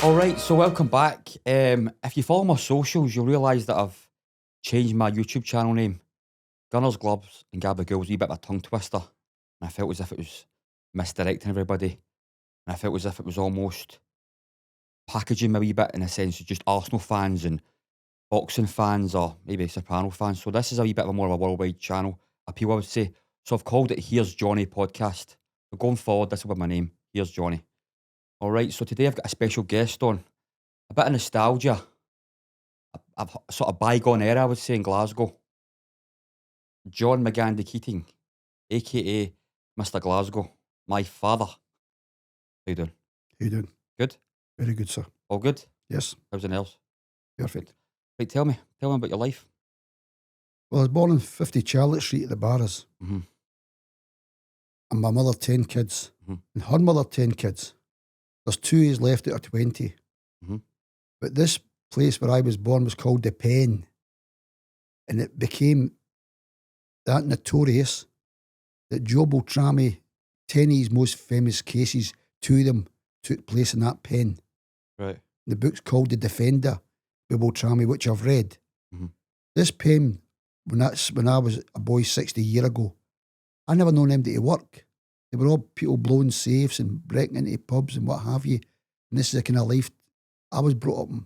Alright, so welcome back. If you follow my socials, you'll realise that I've changed my YouTube channel name. Gunners, Gloves and Glasgows was a wee bit of a tongue twister. And I felt as if it was misdirecting everybody. And I felt as if it was almost packaging me a wee bit in a sense of just Arsenal fans and boxing fans or maybe Soprano fans. So this is a wee bit of a more of a worldwide channel appeal, I would say. So I've called it Here's Johnny Podcast. So going forward, this will be my name. Here's Johnny. Alright, so today I've got a special guest on. A bit of nostalgia. I've sort of bygone era, I would say, in Glasgow. John McGandy Keating, aka Mr. Glasgow, my father. How you doing? How you doing? Good? Very good, sir. All good? Yes, How's it else? perfect. Right, tell me about your life. Well, I was born on 50 Charlotte Street at the Barras, Mm-hmm. and my mother 10 kids, Mhm. and her mother 10 kids. There's 2 years left out of 20. Mhm. But this place where I was born was called the Pen, and it became that notorious that Joe Beltrami, 10 of his most famous cases, 2 of them took place in that pen. Right. The book's called The Defender by Beltrami, which I've read. Mhm. This pen, when I was a boy 60 years ago, I never known them to work. They were all people blowing safes and breaking into pubs and what have you. And this is the kind of life I was brought up in.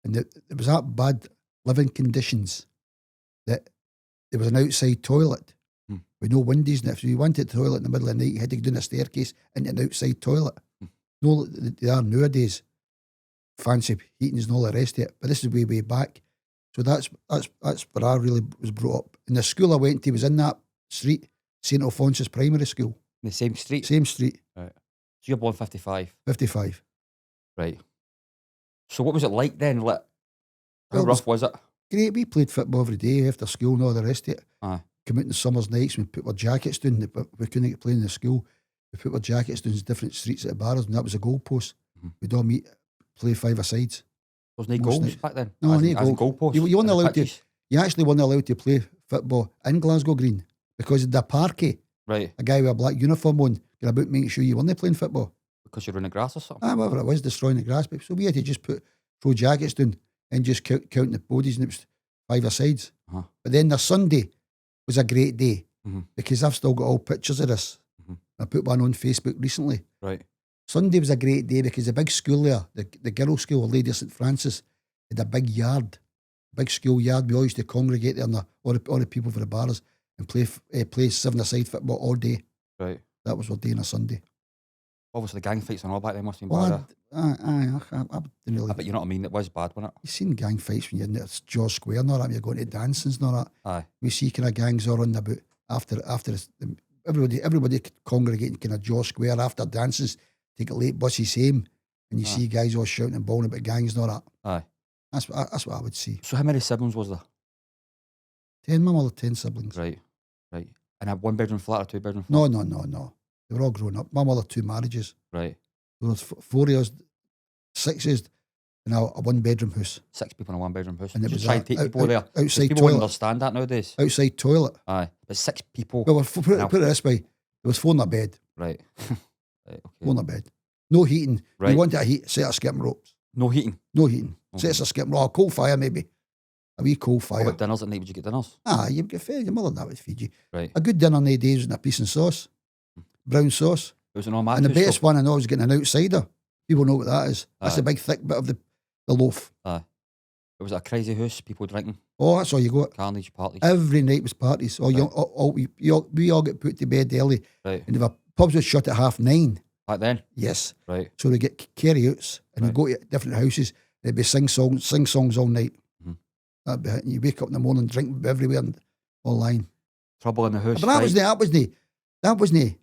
And it was that bad living conditions that there was an outside toilet with no windows. And if you went to the toilet in the middle of the night, you had to go down a staircase into an outside toilet. No, like they are nowadays. Fancy heatings and all the rest of it. But this is way back. So that's where I really was brought up. And the school I went to was in that street, St. Alphonsus Primary School. The same street? Same street, Right. So you're born 55. 55. Right. So what was it like then? Like, how Well, it rough was it? Great, we played football every day after school and all the rest of it. Aye. Come out in the summer's nights, we put our jackets down, but we couldn't get playing in the school. We put our jackets down in different streets at the bars, and that was a goalpost. Mhm. We'd all meet, play 5 a sides. There was no Most goals nights. back then? No, as no in goal. goalposts? You weren't and the allowed to, pitches? you actually weren't allowed to play football in Glasgow Green because of the parky, Right. a guy with a black uniform on, got about making sure you weren't playing football. Because you're in the grass or something? Whatever it was, destroying the grass. But so we had to just throw jackets down and just count the bodies, and it was 5 a sides. Uh-huh. But then the Sunday was a great day Mhm. because I've still got all pictures of this. Mhm. I put one on Facebook recently. Right. Sunday was a great day because the big school there, the girls' school, Lady St Francis, had a big yard, big school yard. We all used to congregate there, and all the people for the bars and play 7-a-side football all day. Right. That was our day on a Sunday. Obviously, gang fights and all back then must have been Well, bad. I didn't really. But you know what I mean? It was bad, wasn't it? You seen gang fights when you're in the George Square and all that, you're going to dancings and all that. Aye. We see kind of gangs all on about after everybody congregating kind of George Square after dances, take a late buses home, and you Aye. see guys all shouting and bawling about gangs and all that. Aye. That's what I would see. So how many siblings was there? 10, my mother, 10 siblings. Right. Right. And a 1-bedroom flat or 2-bedroom flat? No. They were all grown up. My mother, 2 marriages. Right. There was 4 of us, 6 of us, in a 1-bedroom house. 6 people in a 1-bedroom house. And it Just was try and take people there. 'Cause outside people wouldn't toilet. understand that nowadays. Outside toilet. Aye. But 6 people. Well, put it this way, there was 4 in a bed. Right. Right. Okay. 4 in a bed. No heating. Right. You wanted a heat, set of skipping ropes. No heating. No heating. Okay. Sets of skipping rope. Coal fire maybe. A wee coal What fire. about dinners at night? Would you get dinners? You'd get fed. Your mother and that would feed you. Right. A good dinner nowadays was a piece of sauce. Brown sauce. It was an all And the best one I know is getting an outsider. People know what that is. That's Aye. the big thick bit of the loaf. Aye. It was a crazy house, people drinking, Oh, that's all you got. carnage, parties. Every night was parties. Right. We all get put to bed early. Right. And if our pubs were shut at 9:30. Back then? Yes. Right. So they get carry-outs and Right. they go to different houses. They'd be sing songs all night. Mhm. That'd be it. And you wake up in the morning, drink everywhere and online. Trouble in the house. But that fight. wasn't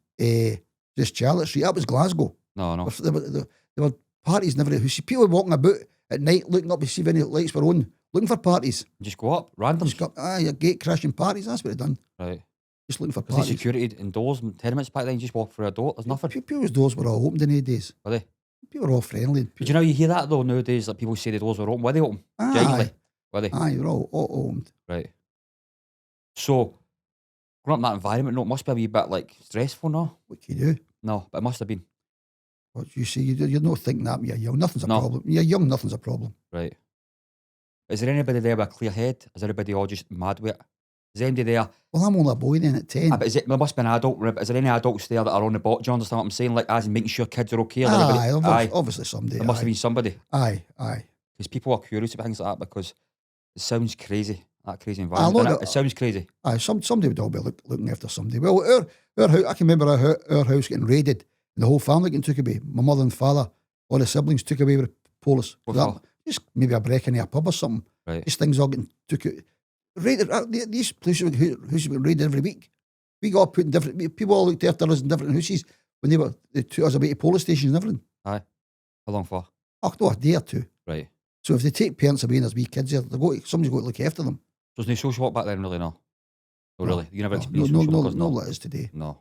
just Charlotte Street. That was Glasgow. No. There were parties in every house. People walking about at night looking up to see if any lights were on, looking for parties. Just go up, random. Just got your gate crashing parties. That's what they done. Right. Just looking for Was there parties. security indoors and tenements back then? You just walk through a door. There's nothing. People's doors were all opened in those days. Were they? People were all friendly. But you know, you hear that though nowadays, like people say the doors were open. Were they open? Genuinely? Were they? Aye, they're all opened. Right. So, growing up in that environment, no, it must be a wee bit like stressful, no? What can you do? No, but it must have been. What you see, you're not thinking that when you're young. Nothing's a No. problem. When you're young, nothing's a problem. Right. Is there anybody there with a clear head? Is everybody all just mad with it? Is there anybody there? Well, I'm only a boy then at 10. But there must be an adult. Is there any adults there that are on the bot? Do you understand what I'm saying? Like, as in making sure kids are okay. Is everybody- Obviously somebody. There must have been somebody. Aye. Because people are curious about things like that because it sounds crazy. That crazy environment. It sounds crazy. Aye, somebody would all be looking after somebody. Well, our house, I can remember our house getting raided and the whole family getting took away. My mother and father, all the siblings took away with the police. Just maybe a break into a pub or something. Right. These things all getting took out. Raided. These places were raided every week. We got put in different. People all looked after us in different houses when they took us away to police stations and everything. Aye. How long for? Oh, no, a day or two. Right. So if they take parents away and there's wee kids there, somebody's got to look after them. So there's no social work back then, really? No. Oh, really? You never No, experienced no, social no, work? no, that is today. No.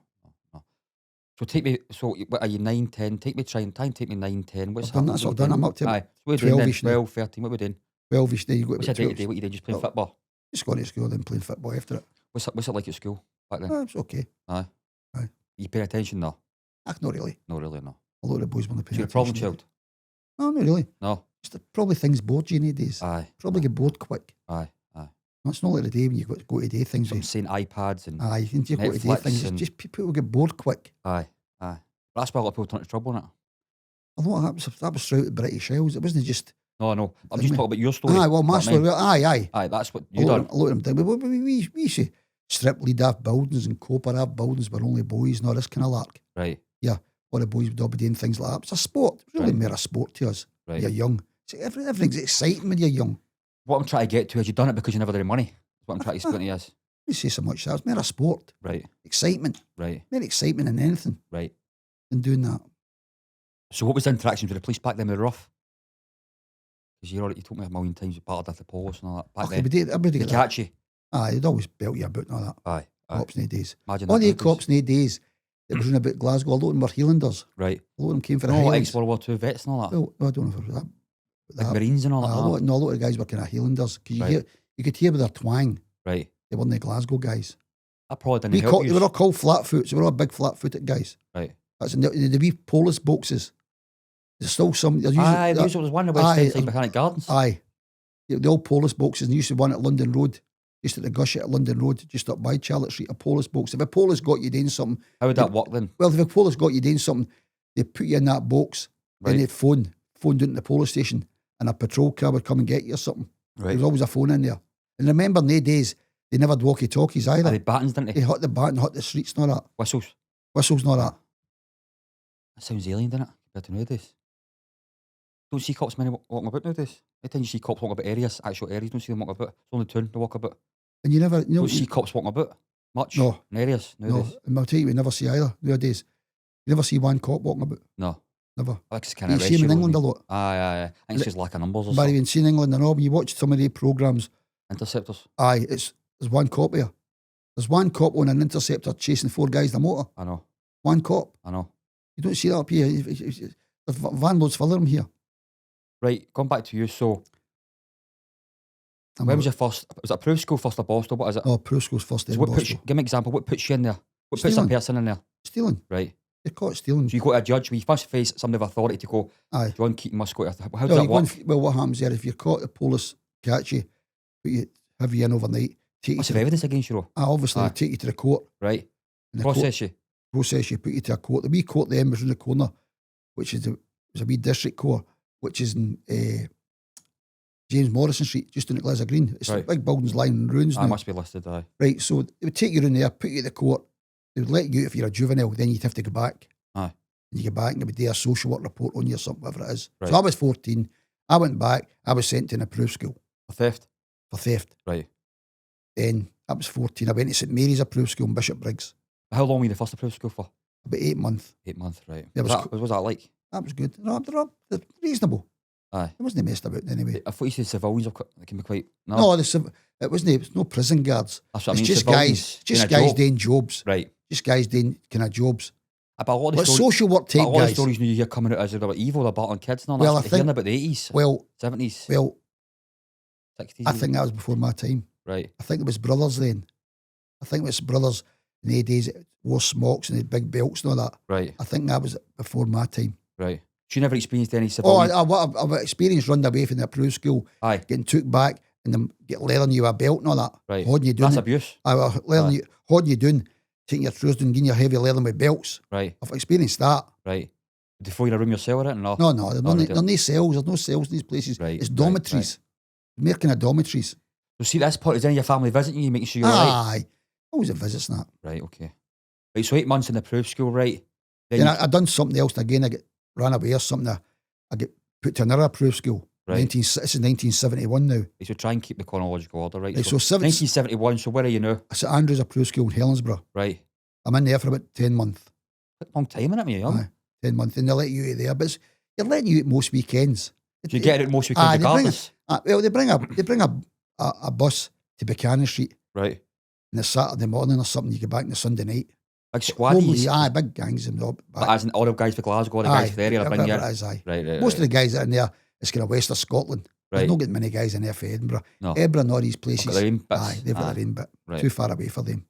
So take me. So what are you 9, 10? Take me. Try and take me 9, 10. What's I've done that. happening? I've done. I'm up to Aye. What are you doing then? 12-ish now. 12, 13. What are we doing? 12-ish day. You got What's to your day to day? What you doing? Just playing football? Just going to school and playing football after it. What's it like at school back then? It's okay. Aye. Aye. You paying attention? No. Not really. No, really, no. A lot of the boys want to pay So you're a attention. problem child? No, not really. No. Probably things bored you nowadays. Aye. Probably get bored quick. Aye. That's not like the day when you got to go to do things. So I'm saying iPads and Aye, you go to do Netflix things. and- Just people get bored quick. aye. That's why a lot of people turn into trouble, innit? A lot of that was throughout the British Isles. It wasn't just. No. I'm just talking about your story. Aye, well, my You know what I mean? story. Aye. Aye, that's what A you lot done. of- a lot of them did. We used to strip lead off buildings and coper off buildings where only boys and all this kind of lark. Right. All the boys would all be doing things like that. It's a sport. It's really Right. more a sport to us. Right. You're young. See, everything's exciting when you're young. What I'm trying to get to is you done it because you never had any money. That's what I'm trying to explain to you is. You say so much. That's more a sport. Right. Excitement. Right. More excitement in anything Right. than doing that. So what was the interactions with the police back then? Were they rough? Because you told me a million times you battered at the police and all that. Back Okay, then. but everybody They get that. catch you. Aye, they'd always belt you about and all that. Aye. Cops nowadays. Imagine All that the nowadays. cops nowadays that was running about Glasgow, a lot of them were Hielanders. Right. A lot of them came for the No, Highlands. ex-World War II vets and all that. Well, I don't know if it was that. Like Marines and all that. A lot of the guys were kind of Highlanders. Because Right. you could hear with their twang, Right. they weren't the Glasgow guys. That probably didn't help They you. were all called flatfoots. They were all big flat-footed guys. Right. That's in the wee police boxes. There's still some. There's usually, Aye, there was one in the West Aye, End side Botanic Gardens. Aye. The old police boxes, and used to one at London Road, just at the gush at London Road, just up by Charlotte Street, a police box. If a police got you doing something, How would that work then? well, if a police got you doing something, they put you in that box, then Right. they'd phone into the police station, and a patrol car would come and get you or something. There Right. was always a phone in there. And remember, in the days, they never had walkie-talkies either. Are they battens, didn't They they? hit the bat and hit the streets and all that. Whistles. Whistles and all that. That sounds alien, doesn't it? Compared to nowadays. Don't see cops many walking about nowadays. Every time you see cops walking about areas, actual areas, don't see them walking about. It's only town they walk about. And you never, Don't see cops walking about much No. in areas nowadays. no, and I'll tell you, we never see either nowadays. You never see one cop walking about. No. Never. I think it's kind You of see them in England a lot. Aye. I think it's just lack of numbers or But something. even seen England and all, when you watch some of the programmes, Interceptors. aye, there's one cop here. There's one cop on an interceptor chasing 4 guys in a motor. I know. One cop. I know. You don't see that up here. There's van loads full of them here. Right, going back to you. So, where was your first? Was it a proof school first or Borstal? What is it? Oh, Prusco's first day So in what puts you, Borstal. give me an example. What puts you in there? What puts a Stealing. person in there? Stealing. Right. They're caught stealing. So you go to a judge. We must face somebody of authority to go. Aye. John Keaton must go to. How does No, that you go work? and, well, what happens there, if you're caught, the police catch you, have you in overnight, take you Must to have evidence against you, though. obviously Aye. they take you to the court. Right. And the court Process you. process you, put you to a court. The wee court then was in the corner, which is was a wee district court, which is in James Morrison Street, just in the Glasgow Green. It's Right. big buildings lying in ruins I now. must be listed. Aye. Right, so they would take you in there, put you at the court. They would let you out if you're a juvenile. Then you'd have to go back. Aye. And you go back and they would do a social work report on you or something, whatever it is. Right. So I was 14. I went back. I was sent to an approved school For theft. for theft. Right. Then I was 14. I went to St Mary's approved school in Bishop Briggs. How long were you the first approved school for? About 8 months. 8 months. Right. Yeah, what was that like? That was good. No, they're reasonable. Aye. It wasn't messed about anyway. I thought you said civilians can be quite. No. No, it wasn't no prison guards. That's what I It's mean. just civilians guys, doing a job. doing jobs. Right. Just guys doing kind of jobs. But a lot of But the stories. social work But type a lot of guys. stories you hear coming out as they're evil, they're battling kids and all Well, that. I You're think- hearing about the 80s, Well, 70s, well, 60s. I even. think that was before my time. Right. I think it was brothers then. I think it was brothers in the days that wore smocks and had big belts and all that. Right. I think that was before my time. Right. So you never experienced any Oh, civilian? I've experienced running away from the approved school, Aye. getting took back, and them get leathering you a belt and all that. Right. Holding you doing That's it. abuse. I was leathering Aye. you, holding you doing, taking your trousers down, getting your heavy leathering with belts. Right. I've experienced that. Right. Did they throw you in a room yourself or anything? No. No, there's Oh, they no cells. There's no cells in these places. Right, It's right, dormitories. Mere kind of dormitories. So see, this point, is any of your family visiting you, making sure you're alright? Aye. Always a visits and that. Right, okay. Right, so 8 months in the proof school, right? Then Then I done something else again. I get ran away or something. I get put to another approved school. Right. This is 1971 now. so try and keep the chronological order, right? Right, So so 1971, so where are you now? St Andrews approved school in Helensburgh. Right. I'm in there for about 10 months. Long time in it, when you're young. Aye, 10 months. And they let you out there. But you're letting you out most weekends. So you get it most weekends Aye, regardless? well, they bring a bus to Buchanan Street Right. on a Saturday morning or something. You get back on the Sunday night. Big squaddies? Aye, big gangs and all. But as in all the guys for Glasgow, all the guys for the area, bring you in? It is, aye. Right, Most of the guys that are in there is kind of west of Scotland. There's Right. not getting many guys in there for Edinburgh. No. Edinburgh and all these places. Got their own bits. Aye, they've got their own bit. Right. Too far away for them.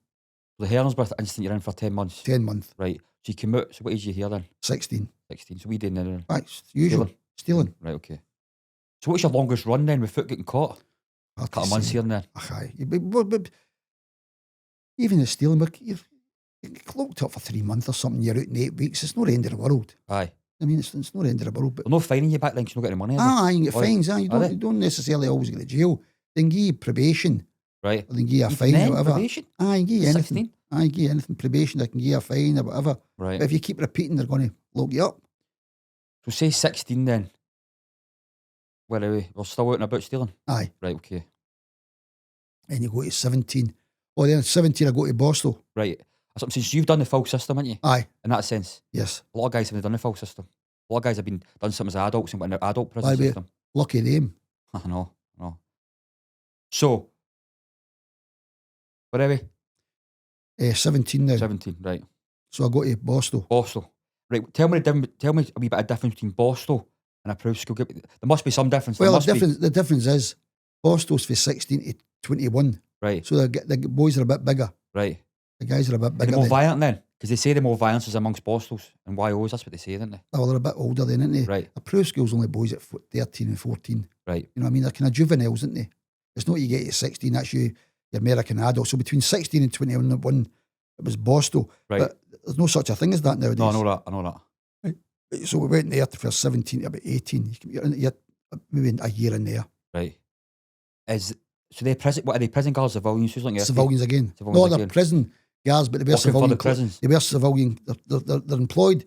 The Helensburgh instant you're in for 10 months. 10 months, Right. So you come out, so what age are you here then? 16. 16. So we did then. Right, it's usual. Stealing. Right, okay. So what's your longest run then without getting caught? A Hard to couple of months say. here and there. Aye. But even the stealing, but you're locked up for 3 months or something, you're out in 8 weeks, it's not the end of the world. Aye. I mean, it's not the end of the world. But They're not fining you back then because you don't get any money. Are they? aye, you can get Are they? fines. Aye, Are they? you don't necessarily always get to jail. They can give you probation, Right. or they can give you a You fine can or end whatever. probation? Aye, you can give you anything. 16? Aye, you can give you anything. Probation, they can give you a fine or whatever. Right. But if you keep repeating, they're going to lock you up. So say 16 then. Where are we? We're still out and about stealing? Aye. Right, okay. And you go to 17. Oh, then at 17, I go to Borstal. Right. That's what I'm saying. So you've done the full system, haven't you? Aye, In that sense. yes. A lot of guys haven't done the full system. A lot of guys have done something as adults and went in the adult prison Aye, but- system. Lucky them. I know. So, where are we? 17 now. 17, right. So I go to Borstal. Borstal. Right, tell me a wee bit of difference between Borstal and a proof school. There must be some difference. Well, There must be. the difference is Borstal's for 16 to 21. Right, So the boys are a bit bigger. right. The guys are a bit Are bigger. they more than- violent then? Because they say the more violence is amongst Borstals and YOs. That's what they say, don't they? well, they're a bit older then, aren't they? Right, A proof school's only boys at 13 and 14. right. You know what I mean? They're kind of juveniles, aren't they? It's not you get to 16, that's your American adult. So between 16 and 21, it was Borstal. Right. But there's no such a thing as that nowadays. No, I know that. So we went there for 17 to about 18. You're maybe a year in there. Right. So they prison? What are they? Prison guards, civilians? Who's like your Civilians again. Civilians No, they're again. prison guards, but they wear Working for civilian the clothes. prisons. They wear civilian. They're employed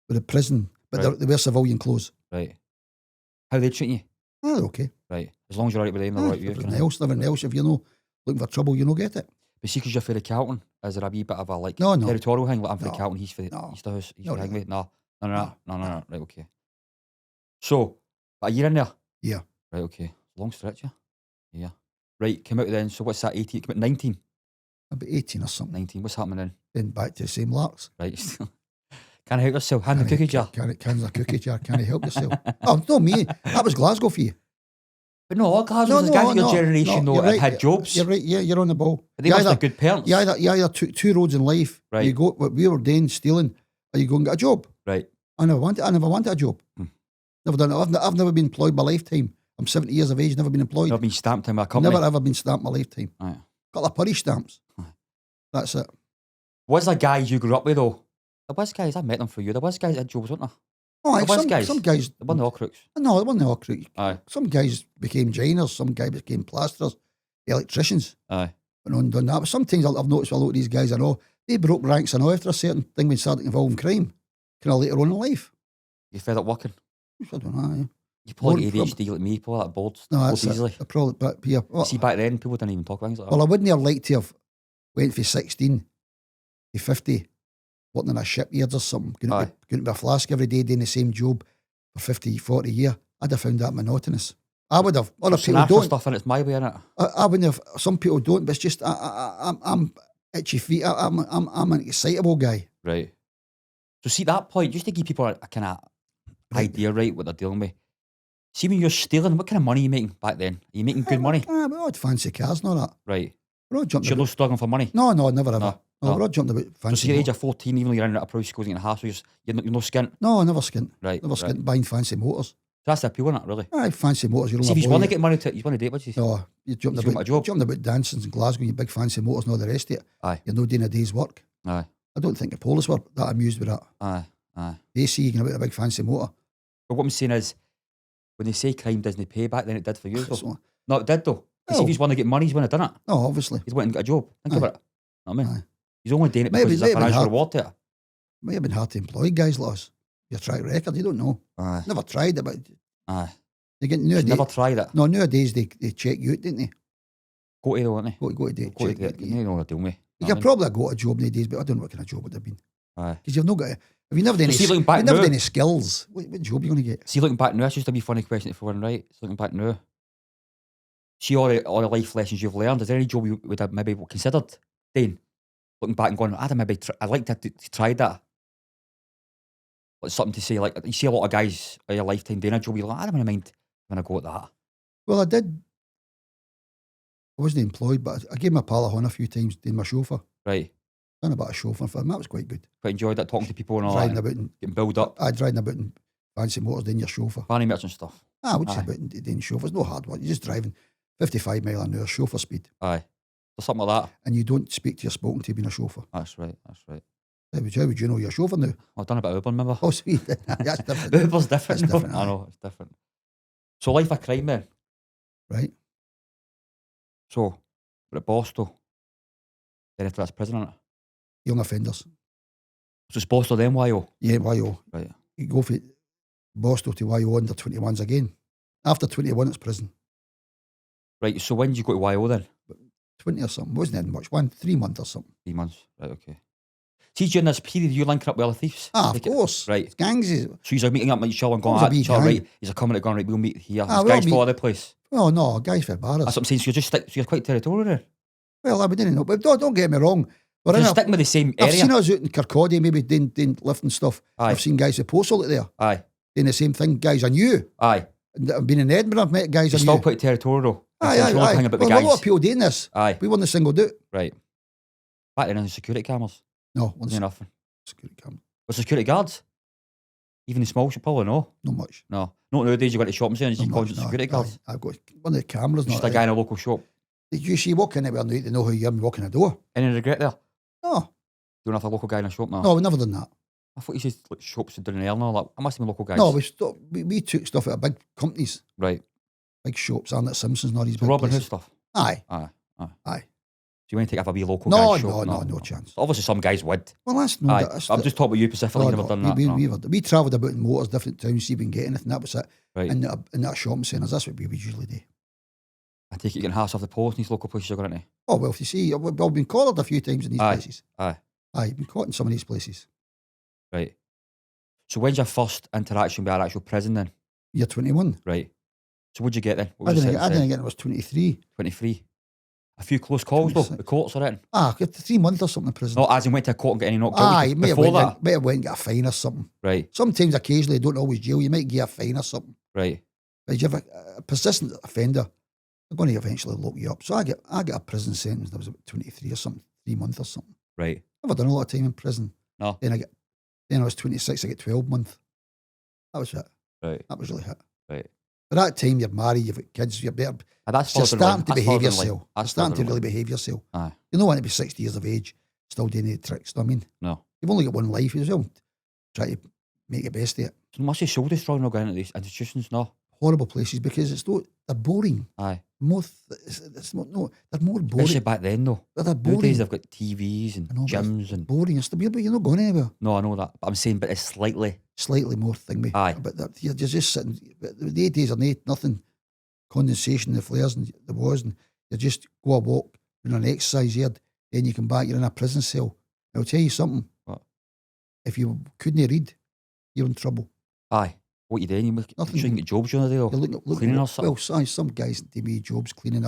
with the prison, but Right. they wear civilian clothes. Right. How they treat you? Ah, they're okay. Right. As long as you're right with them, they're right with you. Everything kinda. else. If you're not looking for trouble, you don't get it. But see, because you're for the Calton, is there a wee bit of a like No. territorial thing? Like I'm for the No. Calton, he's for the No. Easter House, he's No, for the really. Hangway. No. Right, okay. So, a year in there? Yeah. Right, okay. Long stretch, yeah. Yeah. Right, came out then, so what's that, 18? Came out 19? About 18 or something. 19, what's happening then? Then back to the same larks. Right. Can't help yourself, hand the cookie jar. Can't a cookie jar. Can't help yourself. Oh, no, me. That was Glasgow for you. But no, all Glasgow, there's guys in your generation though you're that right. had jobs. You're right. Yeah, you're on the ball. But they must have good parents. You either took two roads in life. Right. You go what we were doing, stealing, or you go and get a job. Right. I never wanted a job. Hmm. Never done it. I've never been employed my lifetime. I'm 70 years of age, never been employed. Not been stamped in my company. Never ever been stamped my lifetime. Right. Couple of parish stamps. Aye. That's it. Was there guys you grew up with though? There was guys, I met them through you. There was guys that had jobs, weren't there? Oh, aye, There was guys. some guys. They weren't all crooks. No, they weren't all crook. Aye. Some guys became joiners, some guys became plasterers, electricians. Aye. And on done that. But sometimes I've noticed a lot of these guys I know, they broke ranks and all after a certain thing when they started involving crime. Kind of later on in life. You fed up working? I don't know. You probably Bored, get ADHD like me, probably that bored, No, bored that's easily. it. I probably, but yeah. You see, back then, people didn't even talk about things like that. Well, I wouldn't have liked to have went from 16 to 50, working in a shipyard or something, going to be a flask every day, doing the same job for 50, 40 years. I'd have found that monotonous. I would have. Other people don't. Stuff and it's my way, innit? I wouldn't have. Some people don't, but it's just I'm itchy feet. I'm an excitable guy. Right. So see, that point, just to give people a kind of idea, right, what they're dealing with. See, when you're stealing, what kind of money are you making back then? Are you making good money? But I had fancy cars and all that. Right. We're all So jumping you're not about. struggling for money? No, never ever. No, No, no. we're all jumping about So fancy. see, at the age of 14, even though you're in a price schools and a hassle, you're no skint. No, I never skint. Right, Never right. skint buying fancy motors. So that's the appeal in it, really. Aye, fancy motors. You're See, all if a you want boy. to get money to it, you want to date with you. No, you're jumping He's got a job. about dancing in Glasgow, your big fancy motors and all the rest of it. Aye, You're not doing a day's work. aye, I don't think the police were that amused with that. aye, aye. They see you going about a big fancy motor. But what I'm saying is, when they say crime doesn't pay back, then it did for you, though. So, No, it did, though. See, if he's want to get money, he's want to done it. no, obviously. He's wanting to get a job. Think Aye. about it. Know what I mean? Aye. He's only doing it Maybe- because there's a maybe financial hard. reward to it. Might have been hard to employ guys like us. Your track record, you don't know. Aye, Never tried it, but aye. they get He's nowadays. never tried it. No, nowadays they check you out, didn't they? Go to, though, wouldn't he? Go to date. Go to check it. you. You know what they're doing with. You could probably go to a job nowadays, but I don't know what kind of job it would have been. Aye. Because you've not got. If you never done any, So see, looking back you never now- done any skills, what job are you going to get? See, looking back now, that's just a wee funny question for one, right? So looking back now, see all the life lessons you've learned. Is there any job you would have maybe considered doing? Looking back and going, I'd like to try that. Like something to say, like you see a lot of guys in your lifetime doing a job, you're like, I don't mind when I go at that. Well, I did. I wasn't employed, but I gave my pal a horn a few times doing my chauffeur. Right. Done about a chauffeur for him. That was quite good. Quite enjoyed that, talking to people and all Riding that, about and getting built up, riding about in fancy motors doing your chauffeur. fanny merch and stuff. I would say Aye. about doing chauffeur. It's no hard work. You're just driving 55 mile an hour chauffeur speed, Aye. So something like that. and you don't speak to your spoken to being a chauffeur. That's right, that's right. How would you know you're a chauffeur now? I've done a bit of Uber, remember? Oh, sweet. That's different. Uber's different. That's no? different, I aye. know, it's different. So life of crime then. Right? So, we're at Borstal. Then after that's prison, innit? Young offenders. So it's Borstal then YO? Yeah, YO. Right. You go for Borstal to YO under 21s again. After 21, it's prison. Right, so when did you go to YO then? 20 or something. Wasn't that much. 3 months or something. 3 months. Right, okay. See, during this period, you linking up with other thieves? Ah, of Take it- course. Right. It's gangs. So you're meeting up with each other and going, Always a wee gang. right, he's a coming and going, right, we'll meet here. Ah, This we all guy's for meet- other place. Oh, no, guys for bars. That's what I'm saying, so you're quite territorial there. Well, I didn't know. But don't get me wrong. We're in You're a, sticking with the same I've area. seen us out in Kirkcaldy, maybe doing lifting stuff. Aye. I've seen guys with Borstal out there Aye, doing the same thing. Guys I knew. aye. And I've been in Edinburgh, I've met guys I You're knew. still quite territorial though. Aye, You're not aye. hanging about the Well, a lot guys. of people doing this. Aye, We weren't singled out. right. Back then, in the security cameras, No, wasn't once nothing. security camera. But security guards, even the small shop, probably no. Not much. No. Not nowadays, you go to the shop and say, you Not call much, no. security guards. Aye, I've got one of the cameras. Just Not a guy in a local shop. Did you see walk in there and they know who you are and walk in the door? Any regret there? No, Doing after a local guy in a shop now? no, we've never done that. I thought you said like, shops down there and all that. I must have been local guys. No, we took stuff out of big companies, Right. big shops, Arnott Simpsons and all these So big Robin Hood places. stuff. Aye, Aye. aye. So you want to take off a wee local No, guy's shop? no chance. Obviously, some guys would. Well, that's no. Aye. That's I'm just talking about you specifically. no, Never no. done that. We travelled about in motors, different towns, see if we can get anything. That was it. Right. In that shopping centres, that's what we would usually do. I take it you can hass off the post in these local places you're going to. Oh, well, if you see, we've been collared a few times in these Aye. places. Aye. Aye, been caught in some of these places. Right. So when's your first interaction with our actual prison then? You're 21. Right. So what'd you get then? What I was the didn't sentence get it. I was 23. then? 23. A few close calls though. 26. The courts are in. Ah, I got 3 months or something in prison. Not as in went to a court and get any knocked Aye, out may have before went, that. may have went and got a fine or something. Right. Sometimes, occasionally, don't always jail. You might get a fine or something. Right. But if you're a persistent offender, they're going to eventually lock you up. So I get a prison sentence. That was about 23 or something, 3 months or something. Right. Never done a lot of time in prison. No. Then I was 26. I get 12 months. That was it. Right. That was really it. Right. By that time, you're married, you've got kids, you're better. And that's You're further in life. starting to That's behave further in life. yourself. You're That's starting further to in really life. behave yourself. Aye. You don't want to be 60 years of age, still doing any tricks. You know what I mean? No. You've only got one life. You well try to make the best of it. So must be soul destroying not going into these institutions, no? Horrible places because they're boring. Aye. It's not, no, they're more boring. Especially back then though. They're boring. Nowadays they've got TVs and I know, but gyms and... boring. It's but you're not going anywhere. No, I know that. But I'm saying, but it's slightly... Slightly more thingy. Aye. But you're just sitting. But the days are nothing. Condensation, the flares and the was, and you just go a walk, doing an exercise here, then you come back, you're in a prison cell. I'll tell you something. What? If you couldn't read, you're in trouble. Aye. What you doing? You sure Nothing. you can get jobs during the day though? You're looking Cleaning or something? Well, some guys do me jobs cleaning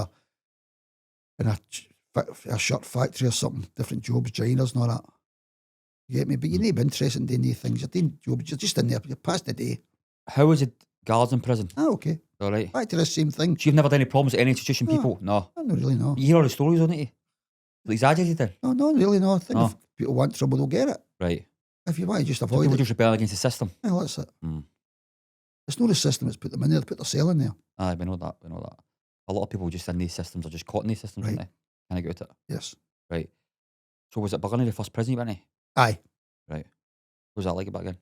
in a shirt factory or something, different jobs, joiners and all that. You get me? But you're not interested in doing these things. You're doing jobs, you're just in there, you're past the day. How is it guards in prison? Ah, okay. All right. Back to the same thing. So you've never done any problems with any institution No. people? No. I don't really know. You hear all the stories on it? exaggerated then? No, really, no. I think No. if people want trouble, they'll get it. Right. If you want to just So avoid people it, just rebel against the system. well, that's it. Mm. It's not the system that's put them in there, they put their cell in there. Aye, we know that. A lot of people just in these systems are just caught in these systems, Right. aren't they? Can I get out it? Yes. Right. So was it Burgundy the first prison you went in? Aye. Right. What was that like back then?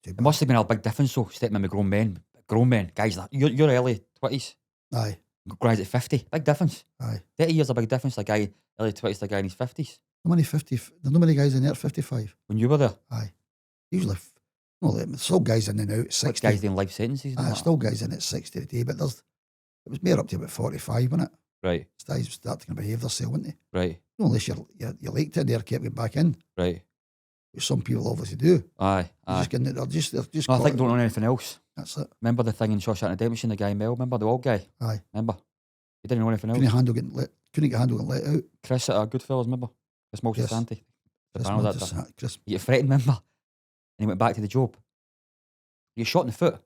Too It bad. must have been a big difference though, stepping in with grown men, guys like you're early 20s, Aye. guys at 50, big difference. Aye. 30 years a big difference, the guy early 20s, the guy in his 50s. How many 50? There's not many guys in there at 55. When you were there, Aye. Usually, there's still guys in and out at 60. guys doing life sentences. And Aye, all that. still guys in at 60 today, but it was more up to about 45, wasn't it? Right, Guys starting to behave themselves, weren't they? right, Not unless you're late to there, kept getting back in. right. Which some people obviously do. Aye, They're aye. just getting it. They're just No, I caught think it. don't know anything else. That's it. Remember the thing in Shawshank Redemption, the guy Mel, remember the old guy? Aye. Remember? He didn't know anything else. Couldn't get handle getting let out. Chris at Goodfellas, remember? Chris Multisanti. The Chris panel that Montes- Chris. he got threatened, remember? And he went back to the job. He got shot in the foot.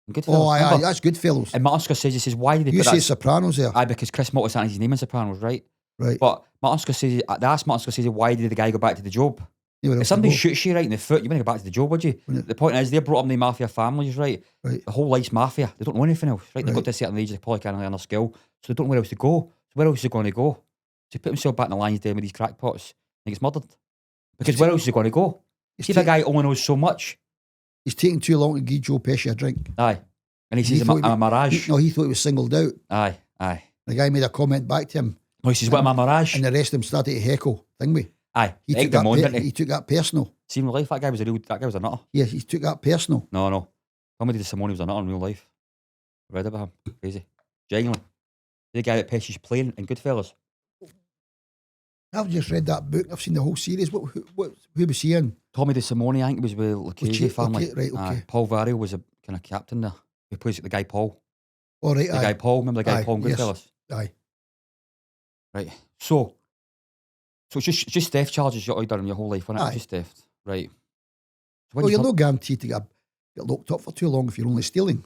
In Goodfellas, Oh, aye, remember? that's good fellows. And Martin Scorsese says, why did they You put say that? Sopranos there. Aye, because Chris Multisanti's name in Sopranos, right? Right. But Martin Scorsese, they asked Martin Scorsese, why did the guy go back to the job? If somebody shoots you right in the foot, you wouldn't go back to the job, would you? The point is, they're brought up in the mafia families, right? Right. The whole life's mafia. They don't know anything else, right? They've got to a certain age, they probably can't learn a skill, so they don't know where else to go. So where else is he going to go? So he put himself back in the lion's den with these crackpots and he gets murdered. Because where else is he going to go? See, the guy only knows so much. He's taking too long to give Joe Pesci a drink. Aye. And he says, I'm a mirage. He thought he was singled out. Aye, aye. The guy made a comment back to him. No, he says, what am I, mirage? And the rest of them started to heckle. Thingy. Aye. He Egged him on, didn't he? He took that personal. See, in real life, that guy was a nutter. Yeah, he took that personal. No. Somebody did Simone was a nutter in real life. I read about him. Crazy. Genuinely. The guy that Pesci's playing in Goodfellas. I've just read that book. I've seen the whole series. Who was he in? Tommy De Simone, I think, was with Lucchese family. Okay, right, okay. Paul Vario was a kind of captain there. He plays the guy Paul. All right, The guy Paul, remember the guy Aye, Paul in yes. Goodfellas? Aye. Right. So it's just theft charges you've done in your whole life, isn't it? Aye. Just theft. Right. So Well, you're not guaranteed to get locked up for too long if you're only stealing.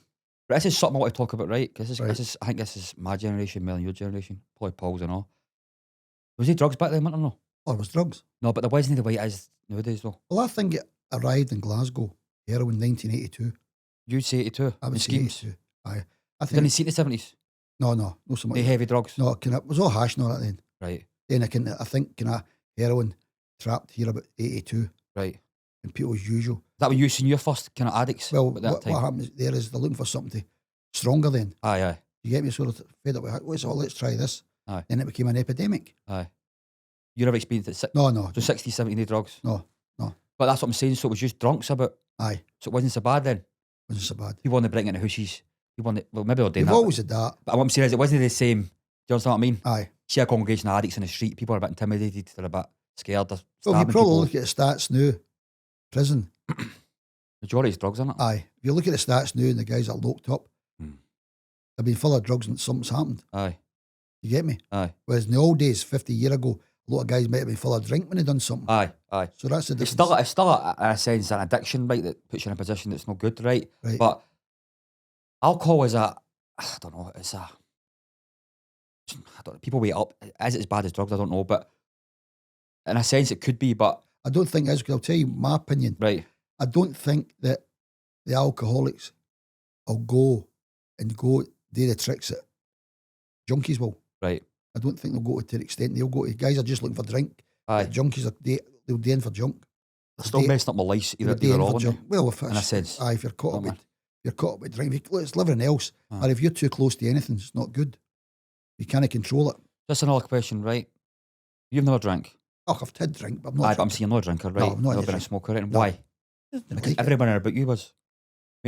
But this is something I want to talk about, right? Because Right. I think this is my generation, more than your generation, probably Paul's and all. Was there drugs back then, wasn't there? No? Or it was drugs. No, but there wasn't the way it is nowadays, though. Well, I think it arrived in Glasgow, heroin, 1982. You'd say 82. I would in say schemes. 82. Aye. I Didn't you think, see the 70s? no so much. The heavy drugs? No, it was all hash and all that then. Right, Then I think heroin trapped here about 82 right. and people as usual. That were you seeing your first kind of addicts Well, at that time? what happens there is they're looking for something stronger then. Aye. You get me sort of fed up with it. Let's try this. Aye. Then it became an epidemic. You never experienced it? No. So 60, 70 day drugs? No. But that's what I'm saying, so it was just drunks about. Aye. So it wasn't so bad then? Wasn't so bad. People want to bring it into hoosies. People want to, well, maybe they're doing You've that. always had that. But what I'm saying is it wasn't the same. Do you understand what I mean? Aye. See a congregation of addicts in the street, people are a bit intimidated, they're a bit scared, they're Well, if you stabbing probably people. look at the stats now, prison. Majority is drugs, isn't it? Aye. If you look at the stats now and the guys that are locked up, Hmm. they've been full of drugs and something's happened. Aye. You get me? Aye. Whereas in the old days, 50 years ago, a lot of guys might have been full of drink when they done something. Aye. So that's the It's difference. still in a sense an addiction, right, that puts you in a position that's not good, right? Right. But alcohol is I don't know, I don't know, people wait up. Is it as bad as drugs? I don't know, but in a sense it could be, but I don't think it is, because I'll tell you my opinion. right. I don't think that the alcoholics will go do the tricks that junkies will. Right. I don't think they'll go to the extent they'll go to. Guys are just looking for drink. Aye. Junkies they'll do in for junk. They're still messing up my life They'll do either in all, for aren't junk. they? Well, if In a sense. if you're caught Oh, up man. with, you're caught up with drink. It's everything else. Aye. Or if you're too close to anything, it's not good. You can't control it. Just another question, right? You've never drank. Oh, I've had drink, but I'm not. Aye, a but I'm drinker. saying you're not a drinker, right? No, I'm not a Never been a drinker. smoker, right? And No. why? Didn't Because like it. everybody about you was.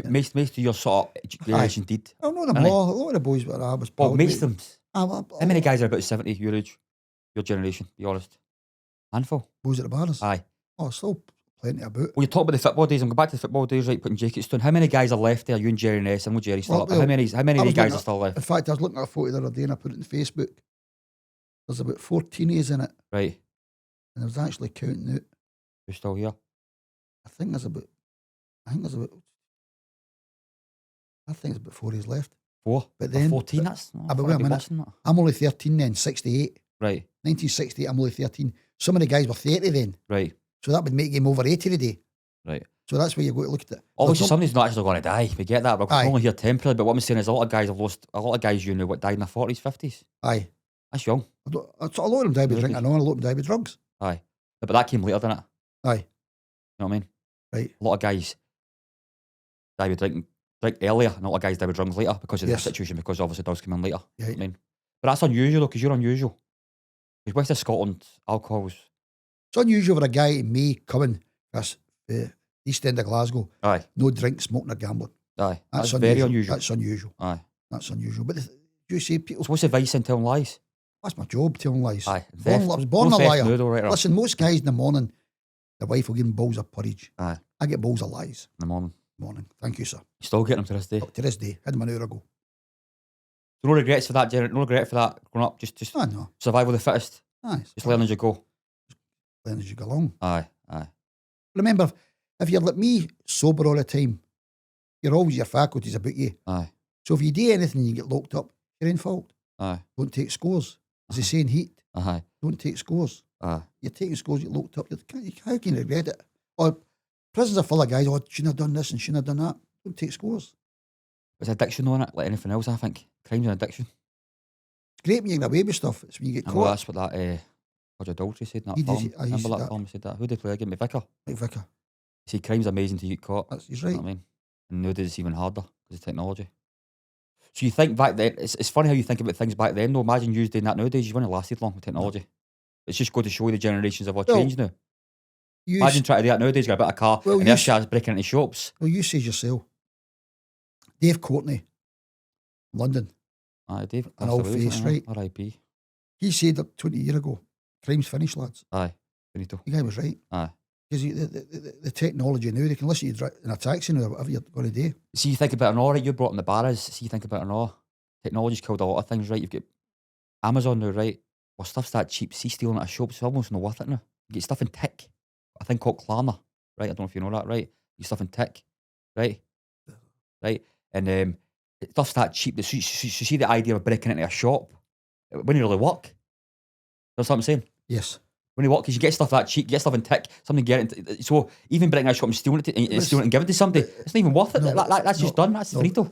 Most of your sort of generation did. Oh, no, them Aye. all. A lot of the boys were I was. Well, proud most with. of them. How many guys are about 70 your age? Your generation, be honest. Handful. Boys at the bars. Aye. Oh, still plenty about. Well, you talk about the football days. I'm going back to the football days, right? Putting jackets down. How many guys are left there? You and Jerry Ness. I know Jerry's still Well, up. But how many I of these was guys looking are still left? In fact, I was looking at a photo the other day and I put it on Facebook. There's about 4 teenagers in it, Right. and I was actually counting out. Who's still here? I think there's about 4 years left. 4. But then 14, that's... but wait a minute. I'm only 13 then, 68. Right. 1968, I'm only 13. Some of the guys were 30 then. Right. So that would make him over 80 today. Right. So that's where you go to look at it. Obviously, somebody's not actually going to die. We get that. We're Aye. only here temporarily. But what I'm saying is a lot of guys have lost... A lot of guys you know what died in their 40s, 50s. Aye. That's young. A lot of them died with drinking, a lot of them died with drugs. Aye. But that came later, didn't it? Aye. You know what I mean? Right. A lot of guys die with drink earlier, and a lot of guys die with drugs later because of the situation, because obviously drugs come in later. Yeah. You know what I mean? But that's unusual though, because you're unusual. Because West of Scotland, alcohol's... It's unusual for a guy in me coming this East End of Glasgow. Aye. No drink, smoking or gambling. Aye. That's very unusual. That's unusual. Aye. That's unusual. But you see people... So what's the advice in telling lies? That's my job, telling lies. Aye. I was born a liar. Noodle, right. Listen, most guys in the morning, the wife will give them bowls of porridge. Aye. I get bowls of lies. In the morning. Thank you, sir. You still get them to this day? To this day. Had them an hour ago. So no regrets for that, no regret for that growing up? Just no. Survival of the fittest? Aye. Just learn as you go? Learn as you go along. Aye. Remember, if you're like me, sober all the time, you're always your faculties about you. Aye. So if you do anything and you get locked up, you're in fault. Aye. Don't take scores. As they say in Heat. Aye. Don't take scores. Aye. You're taking scores, you're locked up. How can you regret it? Or prisons are full of guys, shouldn't have done this and shouldn't have done that. Don't take scores. It's addiction on it, like anything else, I think. Crime's an addiction. It's great when you get away with stuff. It's when you get caught. Well, that's what that Roger Daltrey said in that film. Remember that film? He said that. Who did they play again? Vicar. Vicar. He said crime's amazing till you get caught. He's right. You know what I mean? And nowadays it's even harder because of technology. So you think back then, it's funny how you think about things back then though. Imagine you doing that nowadays, you wouldn't have lasted long with technology. No. It's just going to show you the generations have all changed now. Imagine trying to do that nowadays, got a bit of car, and this guy's breaking into shops. Well, you say yourself. Dave Courtney, London. Aye, Dave. An old face, right? R.I.P. He said that 20 years ago, crime's finished, lads. Aye, finito. The guy was right. Aye. Because the technology now, they can listen to you in a taxi now or whatever you're going to do. See, you think about it all, right? You brought in the barras. See, you think about it all. Technology's killed a lot of things, right? You've got Amazon now, right? Well, stuff's that cheap. See, stealing at a shop, it's almost not worth it now. You get stuff in tick. A thing called Klarna, right? I don't know if you know that, right? You get stuff in tick, right? Right? And stuff's that cheap. So you see the idea of breaking into a shop, it wouldn't really work. That's what I'm saying? Yes. When you walk, because you get stuff that cheap, get stuff in tick, something get it. So even breaking a shop and stealing it and giving it to somebody, it's not even worth it. That's just done. That's finito.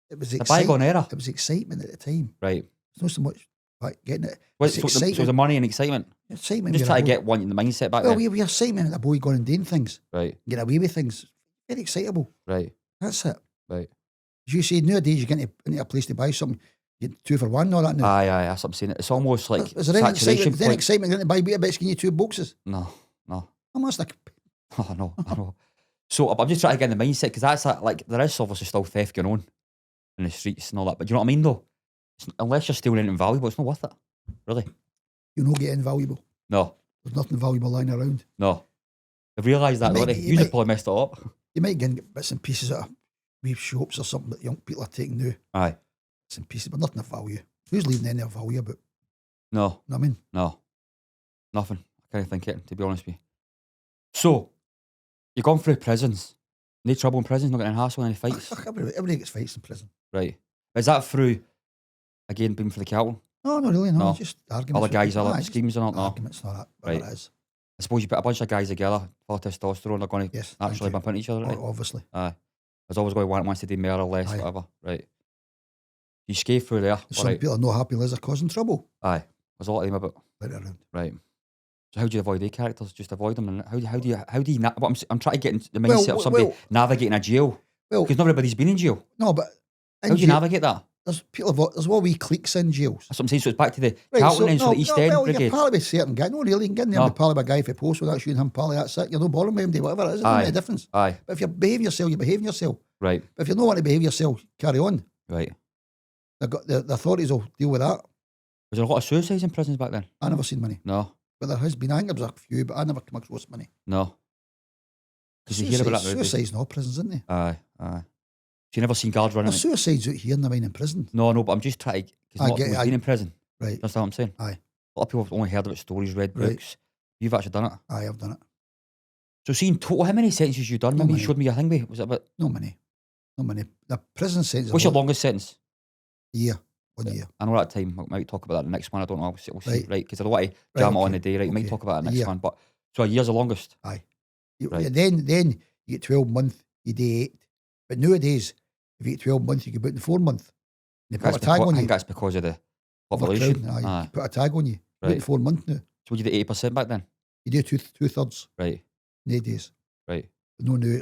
It was a bygone era. It was excitement at the time. Right. It's not so much like getting it. So the money and excitement. Excitement. Just try to get one in the mindset back then. Well, we excitement at a boy going and doing things. Right. Getting away with things. Very excitable. Right. That's it. Right. As you say, nowadays you get into a place to buy something, you get 2 for 1 and all that now. Aye, that's what I'm saying. It's almost like is there any excitement? Is there any excitement getting to buy Weetabix getting you 2 boxes? No. I'm just like... Oh, I know. So I'm just trying to get in the mindset, because that's like, there is obviously still theft going on in the streets and all that, but you know what I mean though? Unless you're stealing anything valuable, it's not worth it. Really. You're not getting valuable. No. There's nothing valuable lying around. No. I've realised that already. You just probably messed it up. You might get bits and pieces out of wee shops or something that young people are taking now. Aye. Bits and pieces, but nothing of value. Who's leaving any of value about? No. Know what I mean? No. Nothing. I can't think it, to be honest with you. So, you've gone through prisons. No trouble in prisons, not getting hassle, any fights? Everybody gets fights in prison. Right. Is that through, again, being for the Calton? No, not really, no. Just arguments. Other guys are like schemes and all that? No. Arguments, not that. Right. It is. I suppose you put a bunch of guys together, full of testosterone, they're going to naturally bump into each other, right? Obviously. Aye. There's always going to want to do more or less, whatever. Right. You skate through there. Some people are not happy as they're causing trouble. Aye. There's a lot of them about. Right around. Right. So how do you avoid these characters? Just avoid them, and how do you I'm trying to get into the mindset of somebody navigating a jail. Well, because not everybody's been in jail. No, but how do you navigate that? There's all wee cliques in jails. That's what I'm saying. So it's back to the Calton and the East End Brigade. You're pally with certain guy. No, really, you can get in there and be pally with a guy if you post without shooting him pally. That's it. You're not bothering with him, whatever it is. It doesn't make a difference. Aye. But if you're behaving yourself, you're behaving yourself. Right. But if you don't want to behave yourself, carry on. Right. The authorities will deal with that. Was there a lot of suicides in prisons back then? I never seen many. No. But there has been. I think there was a few, but I never come across many. No. Because you hear about that. Suicides in all prisons, isn't they? Aye. So you never seen guards running? There's suicides out here in the mine in prison. No, but I'm just trying to... Because not everyone's been in prison. Right. That's what I'm saying. Aye. A lot of people have only heard about stories, read books. You've actually done it. Aye, I've done it. So see, in total, how many sentences you done? Maybe you showed me your thing, mate. Was it about... No many. The prison sentence... What's your longest sentence? year, 1 year. I know that time. We might talk about that the next one. I don't know. We'll see, Right. right? Because I don't want to jam it on okay, the day, right? We might okay. talk about it A next year. one. But so a year's the longest. Aye. Right. Then you get 12 month, you do 8. But nowadays, if you get 12 months, you can put in 4 months. They put a tag on I you. think that's because of the population. Overcrowding, aye. You put a tag on you. Put in Right. 4 months now. So you did 80% back then? You do two-thirds Right. nowadays. Right. But no, now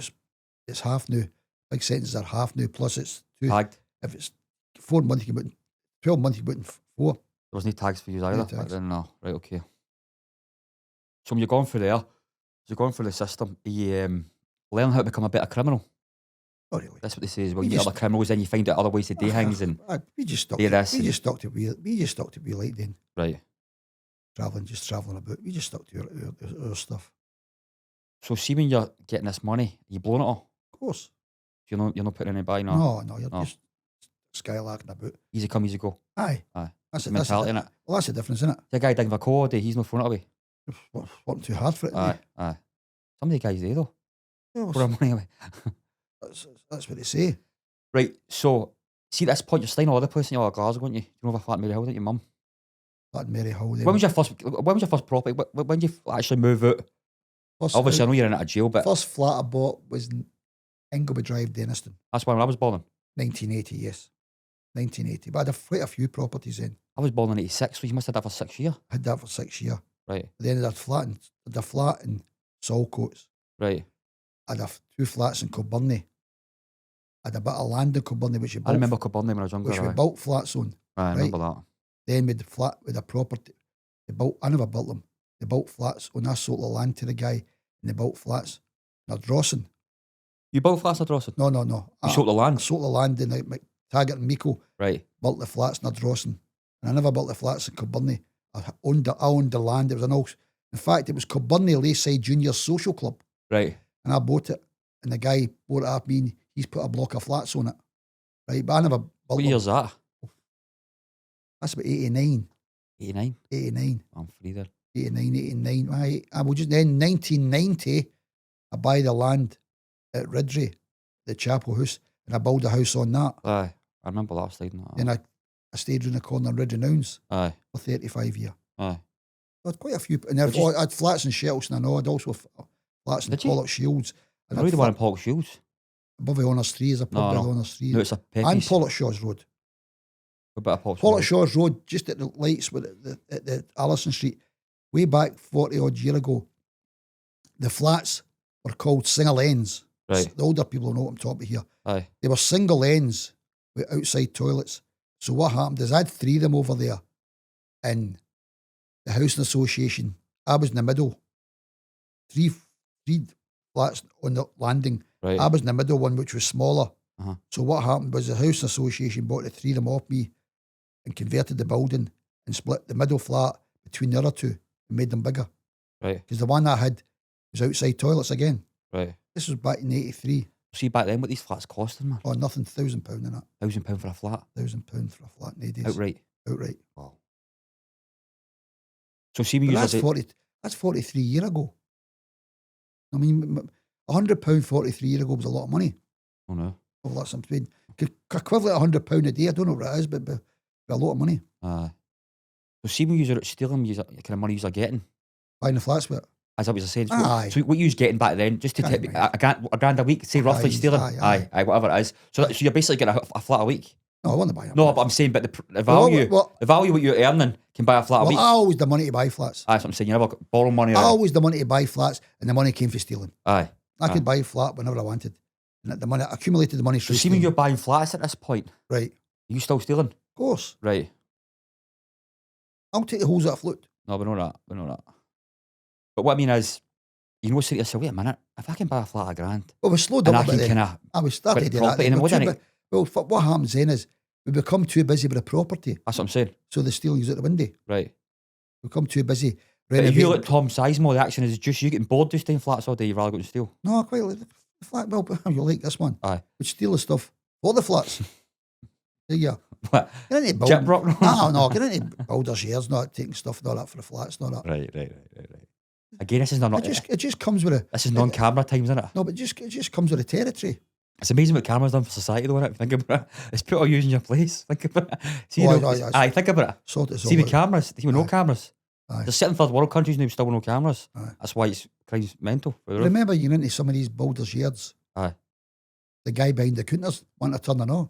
it's half now. Big sentences are half now. Plus it's two. Tagged. If it's 4 months, you can put in 12 months, you can put in 4. There was no tags for you either. tags. Back then, no. Right, okay. So when you're going through there, as you're going through the system, you learn how to become a better criminal. Oh, really? That's what they say as well. We You get just- other criminals, then you find out other ways to do things. And We just stuck do this we and- just stuck to we just stuck to be like then. right. Travelling about. We just stuck to our stuff. So see when you're getting this money, you blowing it all. Of course. You're not putting any by, no. No, you're No. just skylarking about. Easy come, easy go. Aye. Aye. That's The mentality in it. Well, that's the difference, isn't it? The guy digging for coal all day, he's not throwing it away. Working too hard for it. Aye, aye. Some of the guys do though. Yeah, Throw their money away. that's what they say. Right, so see at this point you're staying all over the place in your Glasgow, aren't you? You know, have a flat in Mary Hill, don't you, mum? That Mary Hall. When was your first property? When did you actually move out? Obviously, I know you're in out of jail, but first flat I bought was in Ingleby Drive, Denniston. that's when I was born in. 1980, yes. 1980. But I had quite a few properties in. I was born in 86, so you must have had that for 6 years. I had that for 6 years. Right, Then I had a flat in Saltcoats. right. I had 2 flats in Kilburney. I had a bit of land in Kilburney, which I remember Kilburn when I was younger. which we Aye. built flats on. I remember that. Then with the flat with a property, I never built them. They built flats on. I sold the land to the guy, and they built flats. Now Drawson. You built flats at Drawson? No. You sold the I land? sold the land in Taggart and Meikle. Right. Built the flats in Drawson, and I never built the flats in Kilburney. I owned the land. It was an old. In fact, it was Kilburney Layside Junior Social Club, Right. and I bought it. And the guy bought it off me, and he's put a block of flats on it. Right, but I never built What them. year's that? That's about 89. 89. 89. I'm free there. 89. I will just then 1990. I buy the land at Ridley, the Chapel House, and I build a house on that. Aye. I remember that slide. Then I stayed round the corner in Ridley Nouns Aye. for 35 years. Aye. I had quite a few, and I had flats in Shelton. I know I'd also flats in Did you? Pollock Shields. And I really want to Pollock Shields. above the Honours 3 is a pub by the Honours 3. No, it's a and Peppies. Pollock Shaw's Road. A bit of Pollock Pollock Shields. Shaw's Road, just at the lights with at the Allison Street. Way back 40 odd year ago, the flats were called single ends. Right. The older people know what I'm talking here. Aye. They were single ends with outside toilets. So what happened is I had 3 of them over there in the housing association. I was in the middle. Three flats on the landing. Right. I was in the middle one, which was smaller. Uh-huh. So what happened was the housing association bought the 3 of them off me and converted the building and split the middle flat between the other 2 and made them bigger. Right. Because the one I had was outside toilets again. Right. This was back in 83. See back then what these flats costing, man. Oh, nothing, £1,000 in it. £1,000 for a flat. £1,000 for a flat nowadays. Outright. Outright. Wow. So see me But use that's 43 years ago. I mean, £100 43 years ago was a lot of money. Oh no. Well, that's something equivalent to £100 a day. I don't know what it is, but a lot of money. So see me use stealing the kind of money you're getting. Buying the flats with it. As I was saying, Aye. so what you was getting back then, just to Aye, tip mate. a grand a week, say roughly Aye, stealing, aye. whatever it is. So you're basically getting a flat a week. No, I want to buy them. No, but I'm saying, but the value, Well, the value what you're earning can buy a flat a week. I always the money to buy flats. That's what I'm saying. You never got borrow money. I Or, always the money to buy flats, and the money came for stealing. aye. I could buy a flat whenever I wanted. And the money, I accumulated the money So through see when stealing. you're buying flats at this point, Right. are you still stealing? Of course. Right. I'll take the holes out of float. No, we know that. We know that. But what I mean is, you know, say to yourself, wait a minute, if I can buy a flat $1,000, Well, we slowed and down I a bit can then. kind of, I was starting to But do that. property then. and We're what, too innit? what happens then is we become too busy with the property, that's what I'm saying. so the stealing's out the window. Right. We become too busy But if renovating. you look at Tom Sizemore, the action is just you getting bored just staying flats all day, you'd rather go and steal. No, I quite like the flat. Well, you like this one. Aye. We steal the stuff for the flats. There you go. What? Get into Jip building. rock? No, get into builder shares, not taking stuff, not that for the flats, not that. Right. Again, this is not. It just comes with a. This is non-camera times, isn't it? No, but it just comes with the territory. It's amazing what cameras done for society, though, innit? Think about it. It's put all you in your place. Think about it. See, Oh, you know, aye, think about it. sort it See, with all out. cameras, with no Aye. cameras. Aye. There's certain third world countries now still with no cameras. Aye. That's why it's crime's mental. Remember, you're into some of these builders' yards. Aye. The guy behind the counters want to turn it on.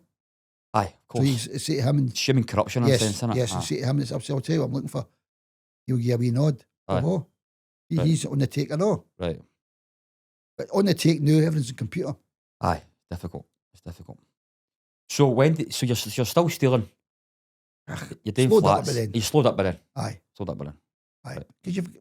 Aye, of So course. you say to him, and It's human corruption in a sense, innit? yes, you say to him, I'll tell you what I'm looking for. He'll give a wee nod. Aye. Oh, Right. he's on the take and all. Right. But on the take now, everything's a computer. Aye, difficult. It's difficult. So so you're still stealing. You're doing Slowed up flats. by then. You slowed up by then. Aye, Slowed up by then. aye. Right. Because you've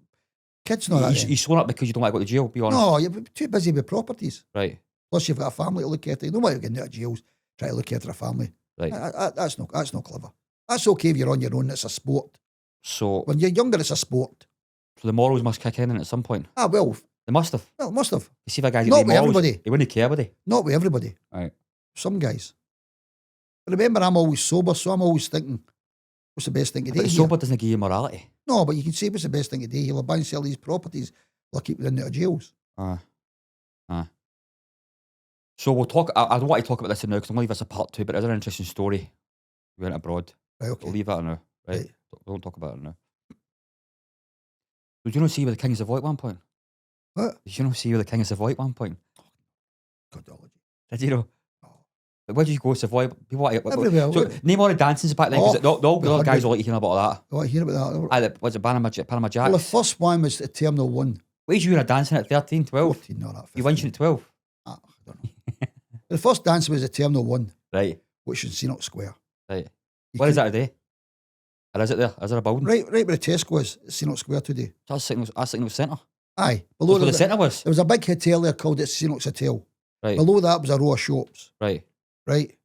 kids not that. You slowed up because you don't want to go to jail, be honest. No, you're too busy with properties. Right. Plus, you've got a family to look after. You don't want to get out of jail, try to look after a family. Right. That's not clever. That's okay if you're on your own. It's a sport. So When you're younger, it's a sport. the morals must kick in at some point. Ah, well, They must have. it must have. You see if a guy's Not got the with morals, everybody. he wouldn't care, would he? Not with everybody. Right. Some guys. But remember, I'm always sober, so I'm always thinking, what's the best thing to do But here? sober doesn't give you morality. No, but you can say, what's the best thing to do? He'll buy and sell these properties. They'll keep it in the jails. Aye. So we'll talk. I don't want to talk about this now because I'm going to leave this a part 2, but there's an interesting story. We went abroad. Right, okay. We'll leave that now. Right? Right. We won't talk about it now. Did you not see with the King of Savoy at one point? What? Did you not see with the King of Savoy at one point? Godology. Did you know? Oh. Like, where did you go, Savoy? People want to, Everywhere. so name all the dances back then, because all the other guys will like hearing about that. I want to hear about that. Aye, what's it, Panama Jacks? Well, the first one was at Terminal 1. What age you were dancing at 13, 12? 14, not that. You went at 12? I don't know. The first dance was at Terminal 1, Right, which is in Enoch Square. right. You Where is could- that today? Or is it there? Is there a building? Right where the Tesco is, it's Enoch Square today. That's Signal Centre. Aye. That's Below where the there, centre was. there was a big hotel there called the Enoch's Hotel. Right, Below that was a row of shops. right, Right.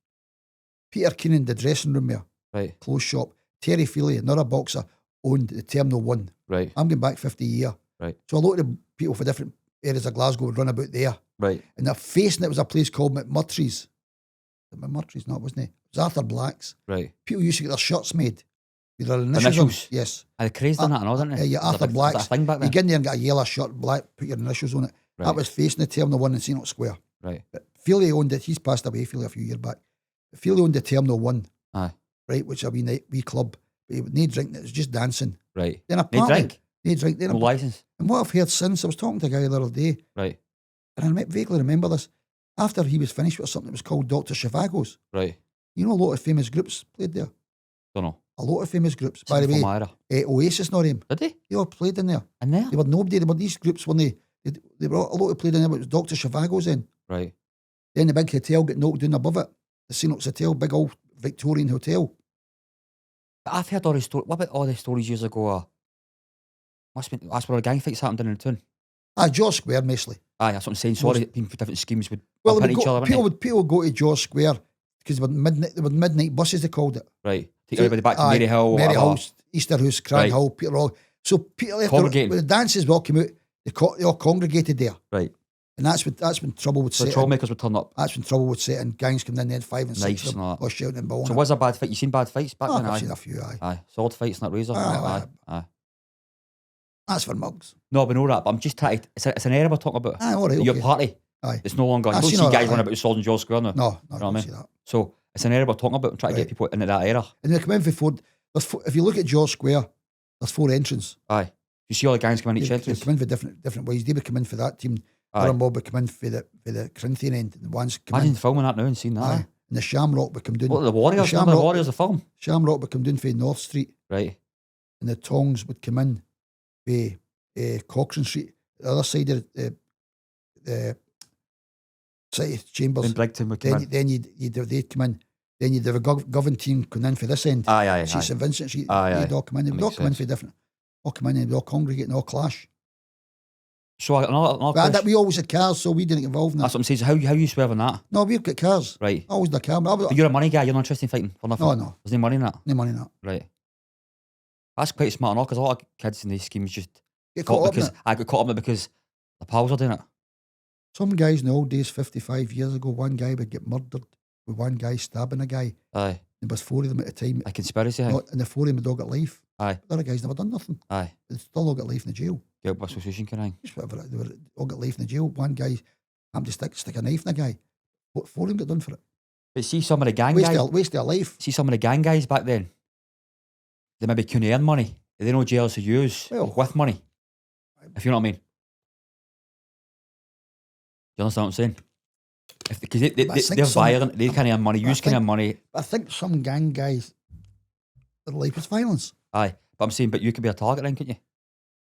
Peter Keenan, the dressing room there, right, clothes shop. Terry Feely, another boxer, owned the Terminal 1. right, I'm going back 50 years. Right. So a lot of the people for different areas of Glasgow would run about there. right. And they're facing it was a place called McMurtry's. McMurtry's, no, it wasn't it? It was Arthur Black's. Right. People used to get their shirts made with their initials. On. Initials? Yes. I crazed on that and all, didn't it? Yeah, Was Arthur that Black's. a thing back You then? get in there and get a yellow shirt, black, put your initials on it. Right. That was facing the Terminal 1 in Enoch Square. Right. But Feely owned it. He's passed away, Feely, a few years back. Feely owned the Terminal 1, Aye. right, which is a wee club. But he would no drink, it was just dancing. Right. Then a No party. drink? No drink. Then No licence? and what I've heard since, I was talking to a guy the other day, Right. and I vaguely remember this. After he was finished with something that was called Dr. Zhivago's, Right. you know, a lot of famous groups played there. Don't know. A lot of famous groups. By the way, Oasis, not him. Did they? They all played in there. In there? They were nobody. They were these groups when they were a lot of played in there, but it was Dr. Zhivago's in. Right. Then the big hotel got knocked down above it. The Enoch's Hotel, big old Victorian hotel. But I've heard all the stories. What about all the stories years ago? Must be, that's where a gang fights happened in the town. George Square, mostly. Aye, that's what I'm saying. Sorry, people for different schemes would Well, bump into each other, wouldn't people would go to George Square because they were midnight buses, they called it. they? Right. Take everybody back to Mary Hill. Mary whatever. House, Easterhouse, Cran Right. Hill, Peter Hall. So Peter left Congregating. when the dances all came out, they all congregated there. Right. And that's when trouble would So set the in. troublemakers would turn up. That's when trouble would set in. Gangs come in then 5 and 6 Knives of and all them, that. all shouting and bawling. So was a bad fight? You seen bad fights back then? I've Aye. seen a few, aye. Aye. Sword fights and that razor. Aye, Aye. That's for mugs. No, but no that. But I'm just trying. It's an era we're talking about. Aye, all right, Your okay. party. Aye. It's no longer. You I've don't seen see all guys that, running aye. about with swords in George Square now. No, You know what I don't mean? see that. So it's an era we're talking about. I'm trying to Right. get people into that era. And they come in for four. If you look at George Square, there's 4 entrances. Aye. You see all the gangs coming in each They entrance. come in for different ways. They would come in for that team. Aye. Other mob would come in for the Corinthian end. The ones come Imagine in. filming that now and seeing that. Aye. Aye. And the Shamrock would come down. What are the Warriors? The Remember the Shamrock- Warriors, the film? Shamrock would come down for North Street. Right. And the Tongs would come in for Cochrane Street. The other side of the City Chambers. In Brigton would come in. Then they'd come in. Then you'd have a Govan team coming in for this end. Aye. See St Vincent Street. Aye, They'd all come in. They'd That all makes come in sense. for different. All come in and they'd all congregate and all clash. So another But question. we always had cars, so we didn't get involved in That's that. what I'm saying. So how you swerving that? No, we've got cars. Right. Always the car. But you're a money guy. You're not interested in fighting for nothing. No. There's no money in that. No money in that. Right. That's quite smart enough because a lot of kids in these schemes just Get got caught up in because it. I got caught up in it because the pals are doing it. Some guys in the old days, 55 years ago, one guy would get murdered with one guy stabbing a guy. Aye. There was 4 of them at a time. A conspiracy thing. And the 4 of them had all got life. Aye. The other guys never done nothing. Aye. They still all got life in the jail. Guilt by association kind of thing. Just whatever. They were all got life in the jail. One guy happened to stick a knife in a guy. What for him got done for it? But see some of the gang guys. Waste their life. See some of the gang guys back then. They maybe couldn't earn money. They no jealous of yous with money. If you know what I mean. You understand what I'm saying? Because they're violent. They can't earn money. Yous can earn money. I think some gang guys, their life is violence. Aye, but I'm saying, but you could be a target then, couldn't you?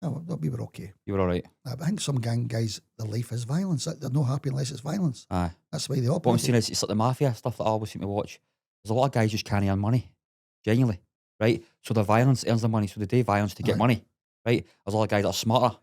No, we were okay. You were all right. But I think some gang guys, their life is violence. They're not happy unless it's violence. Aye. That's the way they operate. What I'm saying is, it's like the mafia stuff that I always seem to watch. There's a lot of guys just can't earn money, genuinely, right? So the violence earns the money, so they do violence to get money, right? There's a lot of guys that are smarter.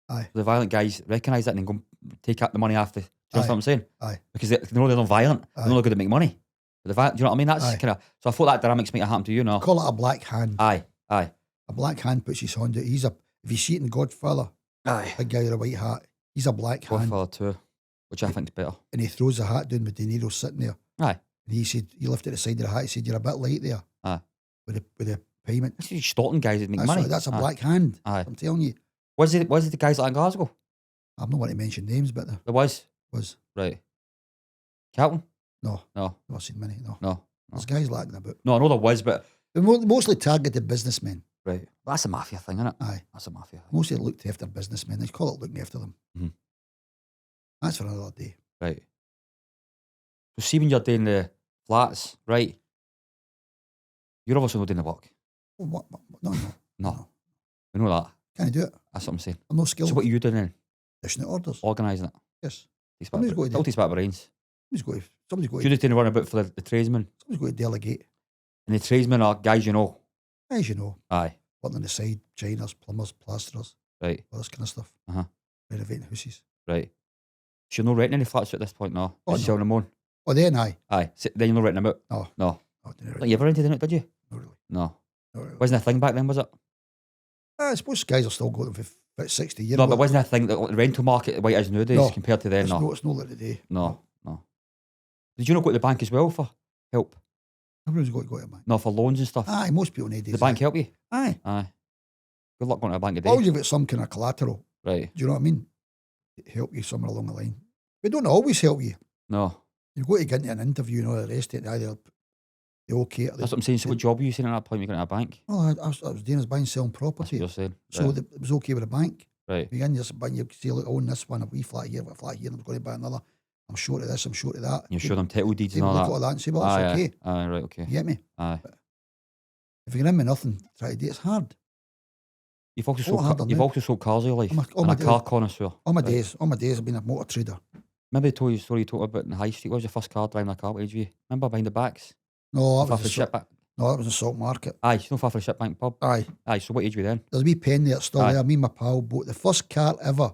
Aye. So the violent guys recognise that and then go take out the money after. Do you know what I'm saying? Aye. Because they know they're not violent. They're not good at make money. But do you know what I mean? That's kind of. So I thought that dynamics might have happened to you now. Call it a black hand. Aye. A black hand puts his hand out. If you see it in Godfather, big guy with a white hat, he's a black hand. Godfather 2, which I think's better. And he throws the hat down with De Niro sitting there. Aye. And he said, he lifted the side of the hat. He said, "You're a bit late there." Aye. With the payment. That's just stalking guys that make money. That's a black hand. Aye. I'm telling you. Was it the guys like in Glasgow? I'm not want to mention names, but there was. Right. Calton? No. I've not seen many. No. There's guys lacking about. No, I know there was, but they're mostly targeted businessmen. Right. Well, that's a mafia thing, isn't it? Aye. That's a mafia thing. Mostly looked after businessmen. They call it looking after them. Mm-hmm. That's for another day. Right. So see when you're doing the flats, right? You're obviously not doing the work. What? No. We know that. Can't do it. That's what I'm saying. I'm no skilled. So what are you doing then? Issuing orders. Organising it? Yes. Somebody's got to do brains. Somebody's got to. You're just doing a runabout for the tradesmen. Somebody's got to delegate. And the tradesmen are guys you know. Guys you know. Aye. Working on the side, joiners, plumbers, plasterers. Right. All this kind of stuff. Renovating houses. Right. So you're not renting any flats at this point now? Oh, just selling them on? Oh, then aye. Aye. So then you're not renting them out? No. You ever rented it, did you? Not really. No. Not really. Wasn't a thing back then, was it? I suppose guys are still going for about 60 years. No, but wasn't a thing that the rental market the way it is nowadays compared to then? It's not like today. No. Did you not go to the bank as well for help? Everyone's got to go to the bank. No, for loans and stuff? Aye, most people need the bank help you? Aye. Good luck going to a bank today. Always you've got some kind of collateral. Right. Do you know what I mean? Help you somewhere along the line. They don't always help you. No. You've got to get into an interview and all the rest of it. Either they're okay. That's what I'm saying. So what job were you saying at that point? You're going to a bank? Well, I was doing buying and selling property. That's what you're saying. So it was okay with the bank. Right. You see, look, I own this one, a wee flat here, and I'm going to buy another. I'm short of this, I'm short of that. You're showing them title deeds and all look that. at all that and say, well, that's okay. Aye, right, okay. You get me? Aye. But if you're in with nothing, try to do it's hard. You've also sold cars in your life. I'm a car connoisseur. All my days, I've been a motor trader. Remember I told you the story you told about in High Street? What was your first car driving a car? What age were you? Remember behind the backs? No, that was a salt market. Aye, no far from the ship bank pub. Aye, so what age were you then? There's a wee pen there, still there. Me and my pal bought the first car ever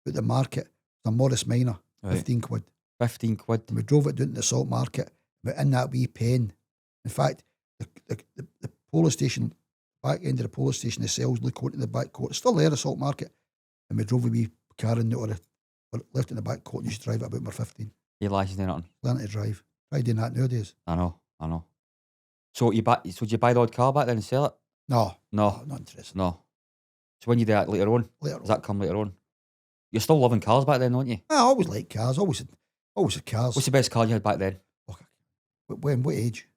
at the market, the Morris Minor, 15 quid. 15 quid. And we drove it down to the salt market. We're in that wee pen. In fact, the police station, back end of the police station, the cells look out in the back court. It's still there, the salt market. And we drove a wee car in there, left in the back court, and used to drive it about we're 15. Your license and nothing? Learn to drive. Try doing that nowadays. I know. So did you buy the odd car back then and sell it? No. Not interested. No. So when you do that later on? Does that come later on? You're still loving cars back then, aren't you? I always liked cars. Always had cars. What's the best car you had back then? What age?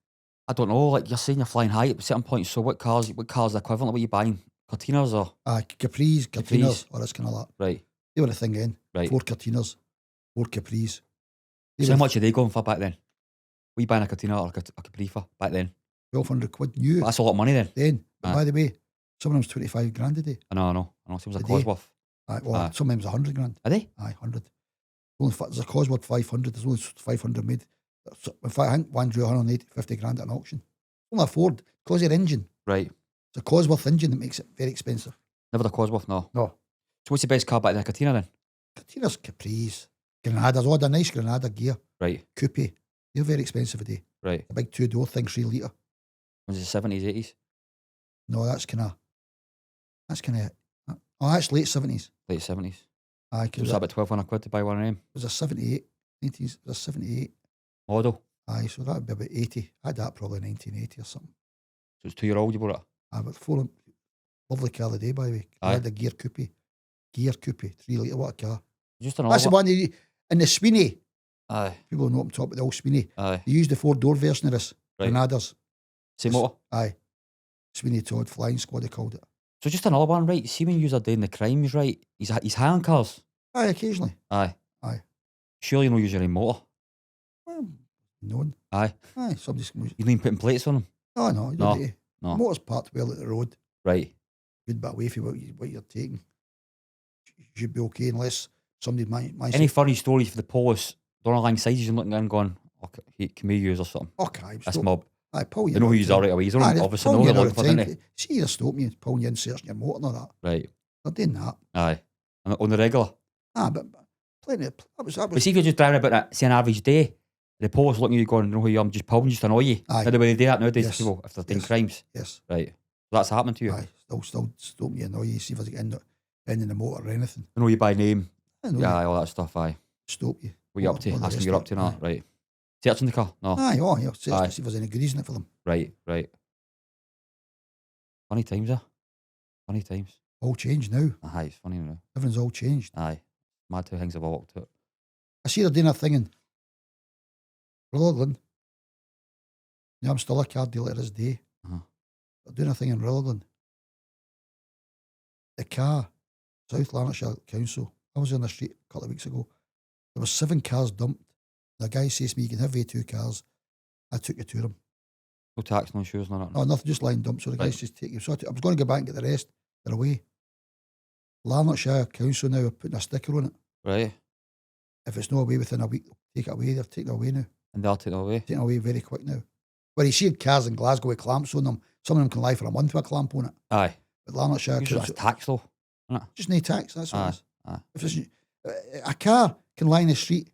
I don't know. Like you're saying, you're flying high at certain points. So what cars are equivalent? What are you buying? Cortinas or? Capris, or this kind of that. Right. They were the thing then. Right. 4 Cortinas, 4 Capris. So how much are they going for back then? Were you buying a Cortina or a Capri for back then? 1,200 quid new. Well, that's a lot of money then. But by the way, some of them's 25 grand a day. I know. Seems like Cosworth. Some of them's 100 grand. Are they? Aye, 100. There's a Cosworth 500. There's only 500 made. In fact, I think one drew 150 grand at an auction. Only a Ford, because of your engine. Right. It's a Cosworth engine that makes it very expensive. Never the Cosworth, no. No. So what's the best car back then? Cortina then? Cortina's Capris. Granadas, a nice Granada gear. Right. Coupe. They're very expensive a day. Right. A big 2-door thing, 3 litre. Was it 70s, 80s? No, that's kind of, that's late 70s. Late 70s. Aye. So was that about 1,200 quid to buy one of them? It was a 78, 90s, it was a 78. Model? Aye, so that would be about 80. I had that probably in 1980 or something. So it's 2-year-old you bought it? Aye, but lovely car of the day, by the way. Aye. I had a Gear Coupe, 3 litre, what a car. Just another That's the one, in the Sweeney, Aye. People know what I'm talking about, the old Sweeney. Aye. They used the 4-door version of this. Right. Granadas. Same motor. Aye. Sweeney Todd Flying Squad, they called it. So just another one, right? See when you're doing the crimes, right? He's high on cars. Aye, occasionally. Aye. Aye. Surely you know use any motor. Well, known. Aye. Aye, somebody's... You mean putting plates on them? Oh, no. You No. don't need to. No. Motor's parked well at the road. Right. Good bit away from what you're taking. You should be okay unless somebody might Any funny stories for the police? Down along sides you're looking in going, okay, can we use or something? Okay. This mob. Aye, Paul, They know who you are right away. He's obviously know you're they're looking for, don't they? See, they're stopping you, pulling you in, searching your motor and all that. Right. They're doing that. Aye. And on the regular. But plenty of... That But was see if you're just driving about that, say an average day, the police looking at you going, know who you are, just pulling just to annoy you. Aye. Now the way they do that nowadays, Yes. people, if they're doing Yes. crimes. yes. Right. That's happening to you. Aye, still stopping you, annoy you, see if I get in the motor or anything. I know you by name. I know. Yeah, all that stuff, aye. Stop you. What you up to? What the Asking rest you're of up to it, now, aye. right. Searching the car? No. Aye, yeah, see Aye. if there's any goodies in it for them. Right. Funny times, Funny times. All changed now. Aye, it's funny now. Everything's all changed. Aye. Mad how things have all walked out. I see they're doing a thing in Rutherglen. Yeah, I'm still a car dealer to this day. Uh-huh. They're doing a thing in Rutherglen. The car, South Lanarkshire Council, I was on the street a couple of weeks ago. There were 7 cars dumped. The guy says to me, you can have 2 cars. I took you to them. No tax, no shoes, no nothing. No, nothing, just lying dumped. So the guy Right. says, take you. So I was going to go back and get the rest. They're away. Lanarkshire Council now are putting a sticker on it. Right. If it's not away within a week, they'll take it away. They're taking it away now. And they'll take it away. Taking it away very quick now. But you see cars in Glasgow with clamps on them. Some of them can lie for a month with a clamp on it. Aye. But Lanarkshire Usually Council, that's tax though. just no tax, that's all it is. Aye. If it's, a car can lie in the street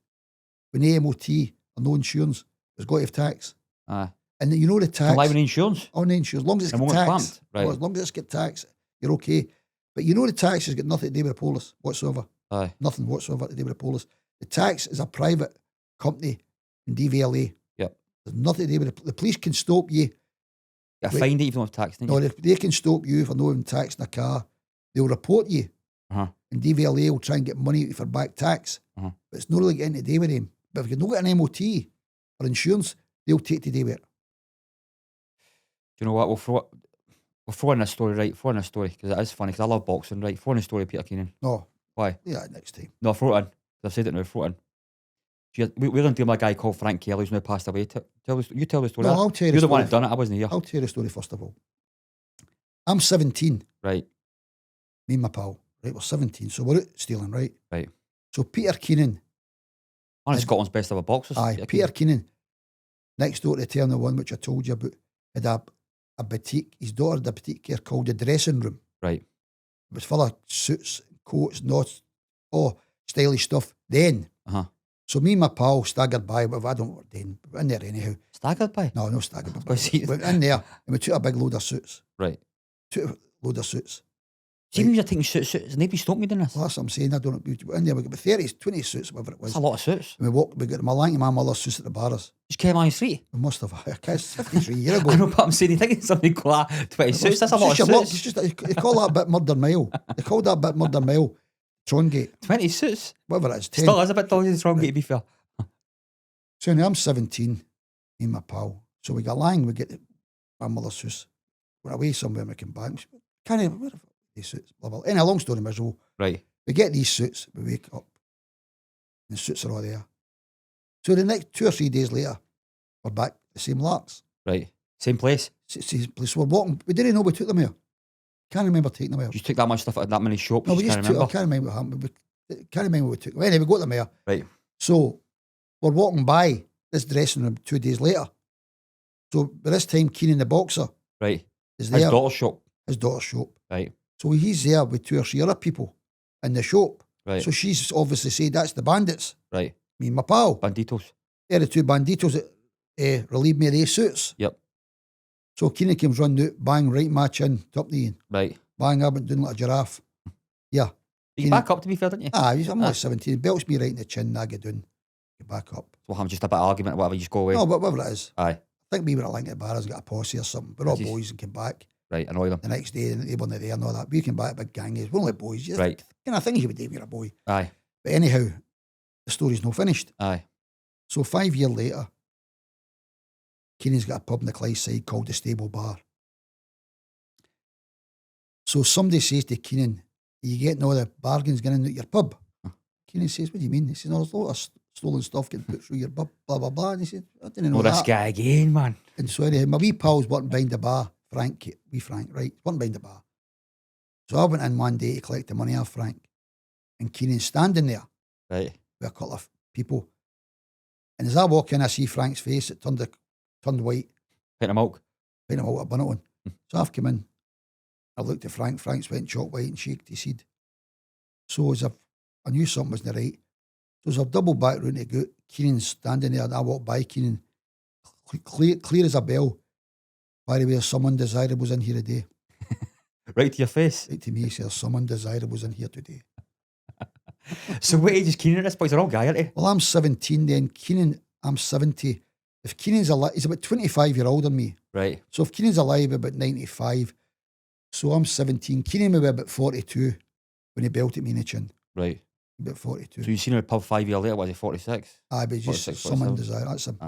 with no MOT or no insurance, it's got to have tax. Aye. And then you know the tax. Can live in insurance? On the insurance, as long as it's And got won't tax. clamped, right. Well, as long as it's got tax, you're okay. But you know the tax has got nothing to do with the police whatsoever. Aye. Nothing whatsoever to do with the police. The tax is a private company in DVLA. Yep. There's nothing to do with it. The police can stop you. You Wait. find it if you don't have tax, don't No, you? they can stop you for not having tax in a car. They'll report you. Uh-huh. And DVLA will try and get money out of you for back tax. Uh-huh. But it's not really getting to do with them. But if you've not got an MOT or insurance, they'll take to do with it. Do you know what? We'll throw in this story, right? Throw in this story, because it is funny, because I love boxing, right? Throw in the story, Peter Keenan. No. Why? Yeah, next time. No, throw it in. 'Cause I've said it now, throw it in. We're going to deal with a guy called Frank Kelly who's now passed away. You tell the story. No, I'll tell you You're the the one story. that done it, I wasn't here. I'll tell you the story first of all. I'm 17, Right, me and my pal. Right, we're 17, so we're out stealing, right? right. So Peter Keenan, One of Scotland's best ever boxers. aye, Peter Keenan, next door to Terminal 1, which I told you about, had a boutique. His daughter had a boutique here called the Dressing Room. Right. It was full of suits, coats, knots, stylish stuff. Then, Uh-huh. so me and my pal staggered by, but I don't know what we're doing. We're in there anyhow. Staggered by? No, no staggered by. Go see it. We went in there and we took a big load of suits. Right. Took a load of suits. See when you're taking suits, nobody stopped me doing this. Well, that's what I'm saying. I don't know. We went in there, we got 30, 20 suits, whatever it was. That's a lot of suits. And we got my lanky my mother's suits at the bars. Just came on the street. We must have. I guess 53 years ago. I know, but I'm saying, you think it's something like that, 20 suits, that's a lot of It's suits. just, they call that bit Murder Mile. They call that bit Murder Mile. Trongate, 20 suits. whatever it is. 10. Still is a bit dodgy, it's wrong, to be fair. So anyway, I'm 17, me and my pal. So we got lying, we get my mother's house. We're away somewhere and we come back. Can't even, where the fuck are these suits? Blah, blah. Anyway, long story miserable. Right. We get these suits, we wake up, and the suits are all there. So the next 2 or 3 days later, we're back the same larks. Right. Same place. Same place. So we're walking, we didn't know we took them here. Can't remember taking them here. You just took that much stuff out of that many shops, No, you we just just can't took, I remember. can't remember what happened. We can't remember what we took. Anyway, we got them here. Right. So we're walking by this dressing room 2 days later. So by this time, Keenan the boxer Right. is His there. daughter's shop. His daughter's shop. Right. So he's there with 2 or 3 other people in the shop. Right. So she's obviously said, that's the bandits. Right. Me and my pal. Banditos. They're the 2 banditos that relieved me of their suits. Yep. So Keenan comes running out, bang, right match in, top knee, Right. bang, I went down like a giraffe. Yeah. You back up, to be fair, didn't you? I'm like 17. Belts me right in the chin, I get down, get back up. So I'm just a bit of argument or whatever, you just go away. No, but whatever it is. Aye. I think we were at Link at the bar, has got a posse or something. We're all Jeez. boys and came back Right, annoy them. the next day and they weren't there and all that. We came back, a big gang. We're only boys. Just, Right. You know, things you would do when you're a boy. Aye. But anyhow, the story's not finished. Aye. So 5 years later, Keenan's got a pub in the Clydeside called the Stable Bar. So somebody says to Keenan, "Are you getting all the bargains getting out your pub?" Keenan says, "What do you mean?" He says, "No, there's a lot of stolen stuff getting put through your pub, blah, blah, blah." And he said, "I didn't know this that." guy again, man. And so anyhow, my wee pal's working behind the bar, Frank, right, working behind the bar. So I went in one day to collect the money off Frank, and Keenan's standing there Right. with a couple of people. And as I walk in, I see Frank's face. It turned white. Pint of milk. Pint of milk, a bunnet one. So I've come in. I looked at Frank. Frank's went chalk white and shaked his head. So as I knew something wasn't right. So as I've doubled back round to go, Keenan's standing there, and I walk by Keenan, clear as a bell. "By the way, there's some undesirables in here today." Right to your face. Right to me, he says, "Some undesirables in here today." So what age is Keenan at this point? He's an old guy, isn't he? Well, I'm 17 then. Keenan, I'm 70. If Keenan's alive, he's about 25 years older than me. Right. So if Keenan's alive, about 95. So I'm 17. Keenan may be about 42 when he belted me in the chin. Right. About 42. So you seen him at the pub 5 years later, was he 46? Aye, but just 46, some 47. undesirable. That's him.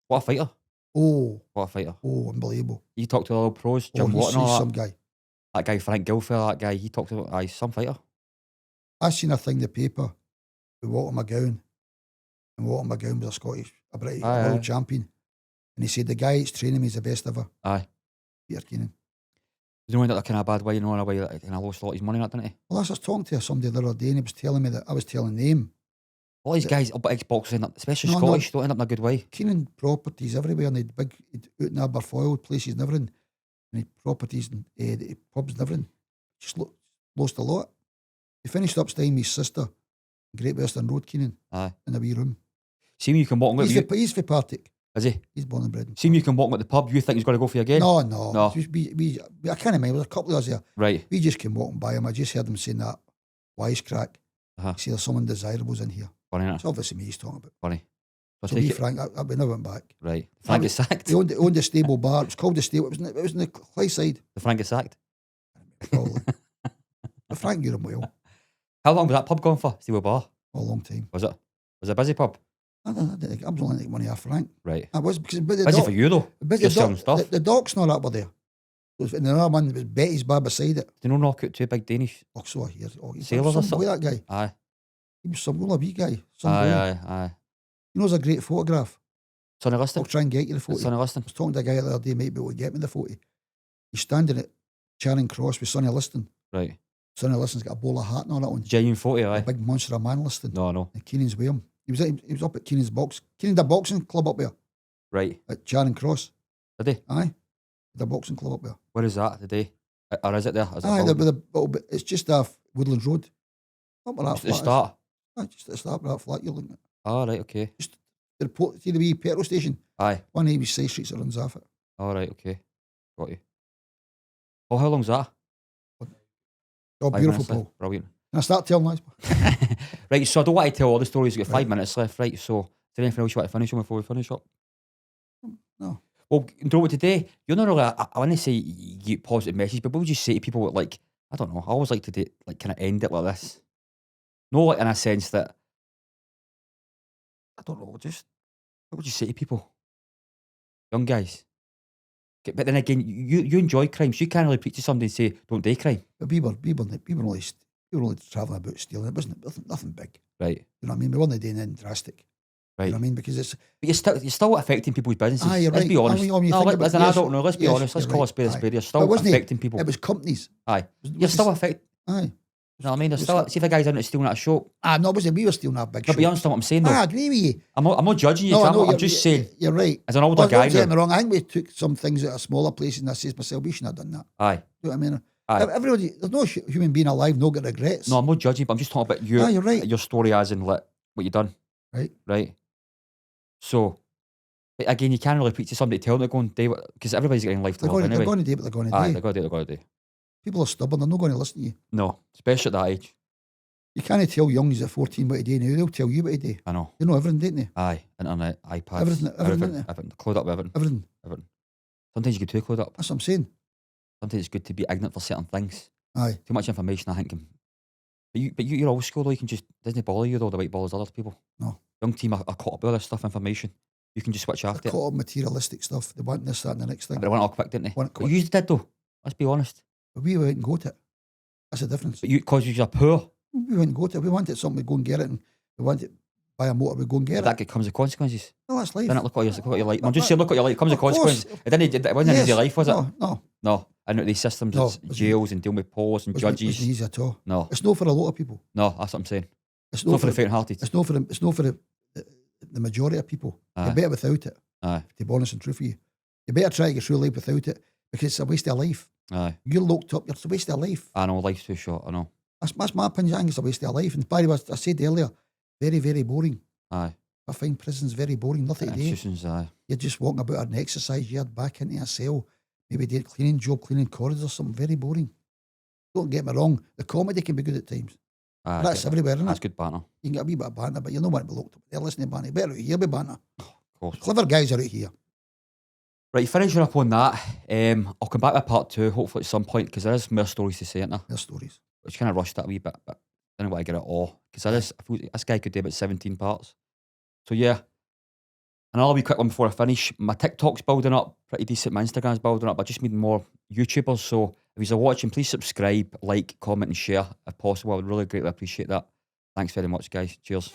What a fighter. Oh, What a fighter. unbelievable. You talked to the old pros, Jim Watt He's and all some that. guy. That guy, Frank Gilfair, that guy, he talked to, some fighter. I seen a thing in the paper with Walter McGowan. And Walter McGowan was a British world champion. And he said, "The guy that's training me is the best ever." Aye. Peter Keenan. You know, in that kind of bad way, you know, in a way that he kind of lost a lot of his money, didn't he? Well, I was talking to somebody the other day, and he was telling me that I was telling them. All these guys up at Xbox end up, especially No, Scottish, don't end up in a good way. Keenan properties everywhere, and he'd out in Aberfoyle, places and everything. And he properties and the pubs and everything. Just lost a lot. He finished up staying with his sister in Great Western Road, Keenan, Aye. in a wee room. See me, you can walk and go. He's for Partick. Is he? He's born and bred. See me, you can walk at the pub. You think he's going to go for you again? No. No. Just I can't remember. There was a couple of us there. Right. We just came walking by him. I just heard him saying that wisecrack. He said, "There's some undesirables in here." Funny, innit? It's obviously me he's talking about. Funny. So me, Frank, I never went back. Right. Frank gets sacked. He owned the Stable Bar. It was called the Stable. It was in the Clydeside. The Frank gets sacked. Probably. But Frank knew him well. How long was that pub going for? Stable Bar? A long time. Was it? Was it a busy pub? I was only taking money off Frank. Right. I was because Busy for you though. Just selling stuff. The dock's not up there. And another one was Betty's bar beside it. Do you know knock out two big Danish Oh, so I hear. sailors or something? That guy. Aye. He was some wee guy. Aye. You know, there's a great photograph. Sonny Liston. I'll try and get you the photo. Sonny I Liston. was talking to a guy the other day, might be able to get me the photo. He's standing at Charing Cross with Sonny Liston. Right. Sonny Liston's got a bowler hat and all that one. Genuine photo, aye. A big monster of man Liston. No. And Keenan's with him. He was up at Keenan's box. Keenan did a boxing club up there. Right. At Charing Cross. Did he? Aye. The boxing club up there. Where is that today? Or is it there? Is it Aye, built? it's just off Woodlands Road. Up where that Just at the flat is. start. Aye, just at the start of that flat you're looking at. Oh, right, okay. Just see the wee petrol station. Aye. One of these side streets that runs off it. Oh, right, okay. Got you. Oh, how long's that? Oh, 5 beautiful, minutes left. Paul. Brilliant. Can I start telling lies? Right, so I don't want to tell all the stories. We've got 5 Right. minutes left, right? So, is there anything else you want to finish on before we finish up? No. Well, you know what, today, you're not really, I want to say you get positive message, but what would you say to people that, like, I don't know, I always like to do, like, kind of end it like this. No, like, in a sense that, I don't know, just, what would you say to people? Young guys. But then again, you enjoy crime, so you can't really preach to somebody and say, don't do crime. But we were only travelling about stealing. It wasn't nothing big. Right. You know what I mean? We weren't doing anything drastic. Right. You know what I mean? Because it's... But you're still affecting people's businesses. Aye, you're Let's right. be honest. I mean, No, think as an about- adult, no, let's be yes, honest. Let's you're call a right. spade a Aye. spade. You're But still wasn't it- affecting people. It was companies. Aye. It You're was- still affecting. Aye. You know what I mean? There's It still, was- see if a guy's out stealing at a shop. No, it wasn't. We were stealing that big No, shop. but you understand what I'm saying, though. I agree with you. I'm not judging you, No, Cam, no, I'm just saying, You're right. as an older Well, guy don't get now. me wrong. I think we took some things out of smaller places, and I says to myself, we shouldn't have done that. Aye. You know what I mean? Aye. Everybody, there's no human being alive no get regrets. No, I'm not judging, but I'm just talking about Aye, you're right. your story as in like, what you done. Right. Right. So, but again, you can't really preach to somebody, tell them to go and do it, because everybody's getting life to They're live going, anyway. they're going to do what they're going to Aye, do. they're going to do what they're going to do. People are stubborn. They're not going to listen to you. No, especially at that age. You can't tell youngs at 14 what to do now. They'll tell you what to do. I know. They know everything, don't they? Aye, internet, iPads, Everything, everything, innit? clued up with everything. Everything. Sometimes you get too clued up. That's what I'm saying. Sometimes it's good to be ignorant for certain things. Aye. Too much information, I think. You're old school though. You can just, doesn't bother you though the way it bothers other people. No. young team are caught up with all this stuff, information. You can just switch They're after it. caught up materialistic stuff. They want this, that, and the next thing. But they went all quick, didn't they? Want it But quick. you did though. Let's be honest. But we went and got it. That's the difference. But because you're poor, We went and got it. We wanted something, we go and get it, and we wanted to buy a motor, we go and get that it. comes with consequences. No, that's life. Didn't it? Look what your life. I'm just saying, look what your life. It comes with Of course. consequences. It wasn't an easy life, was it? No. No. And these systems, No, it's it wasn't. jails and dealing with posts and It wasn't judges. easy at all. No, It's not for a lot of people. no, that's what I'm saying. It's Not for the faint-hearted. It's not for the majority of people. Aye. You're better without it, Aye, to be honest and true for you. You better try to get through life without it, because it's a waste of life. aye. You're locked up, it's a waste of life. I know life's too short. I know. That's my opinion. I think it's a waste of life. And by the way, I said earlier, very, very boring. Aye. I find prisons very boring. Nothing to do. Institutions, aye. You're just walking about an exercise yard back into a cell, maybe doing a cleaning job, cleaning corridors or something. Very boring. Don't get me wrong, the comedy can be good at times. Aye, That's everywhere, isn't That's it? good banter. You can get a wee bit of banter, but you don't want to be locked up there listening to banter. Better out here be banter. Of course. Clever guys are out here. Right, finishing up on that. I'll come back with part 2, hopefully at some point, because there is more stories to say, isn't there? Their stories. Which kind of rushed that a wee bit, but I don't know why I get it all. Because I feel this guy could do about 17 parts. So yeah. And I'll be quick one before I finish. My TikTok's building up, pretty decent. My Instagram's building up. I just need more YouTubers. So if you're watching, please subscribe, like, comment, and share if possible. I would really greatly appreciate that. Thanks very much, guys. Cheers.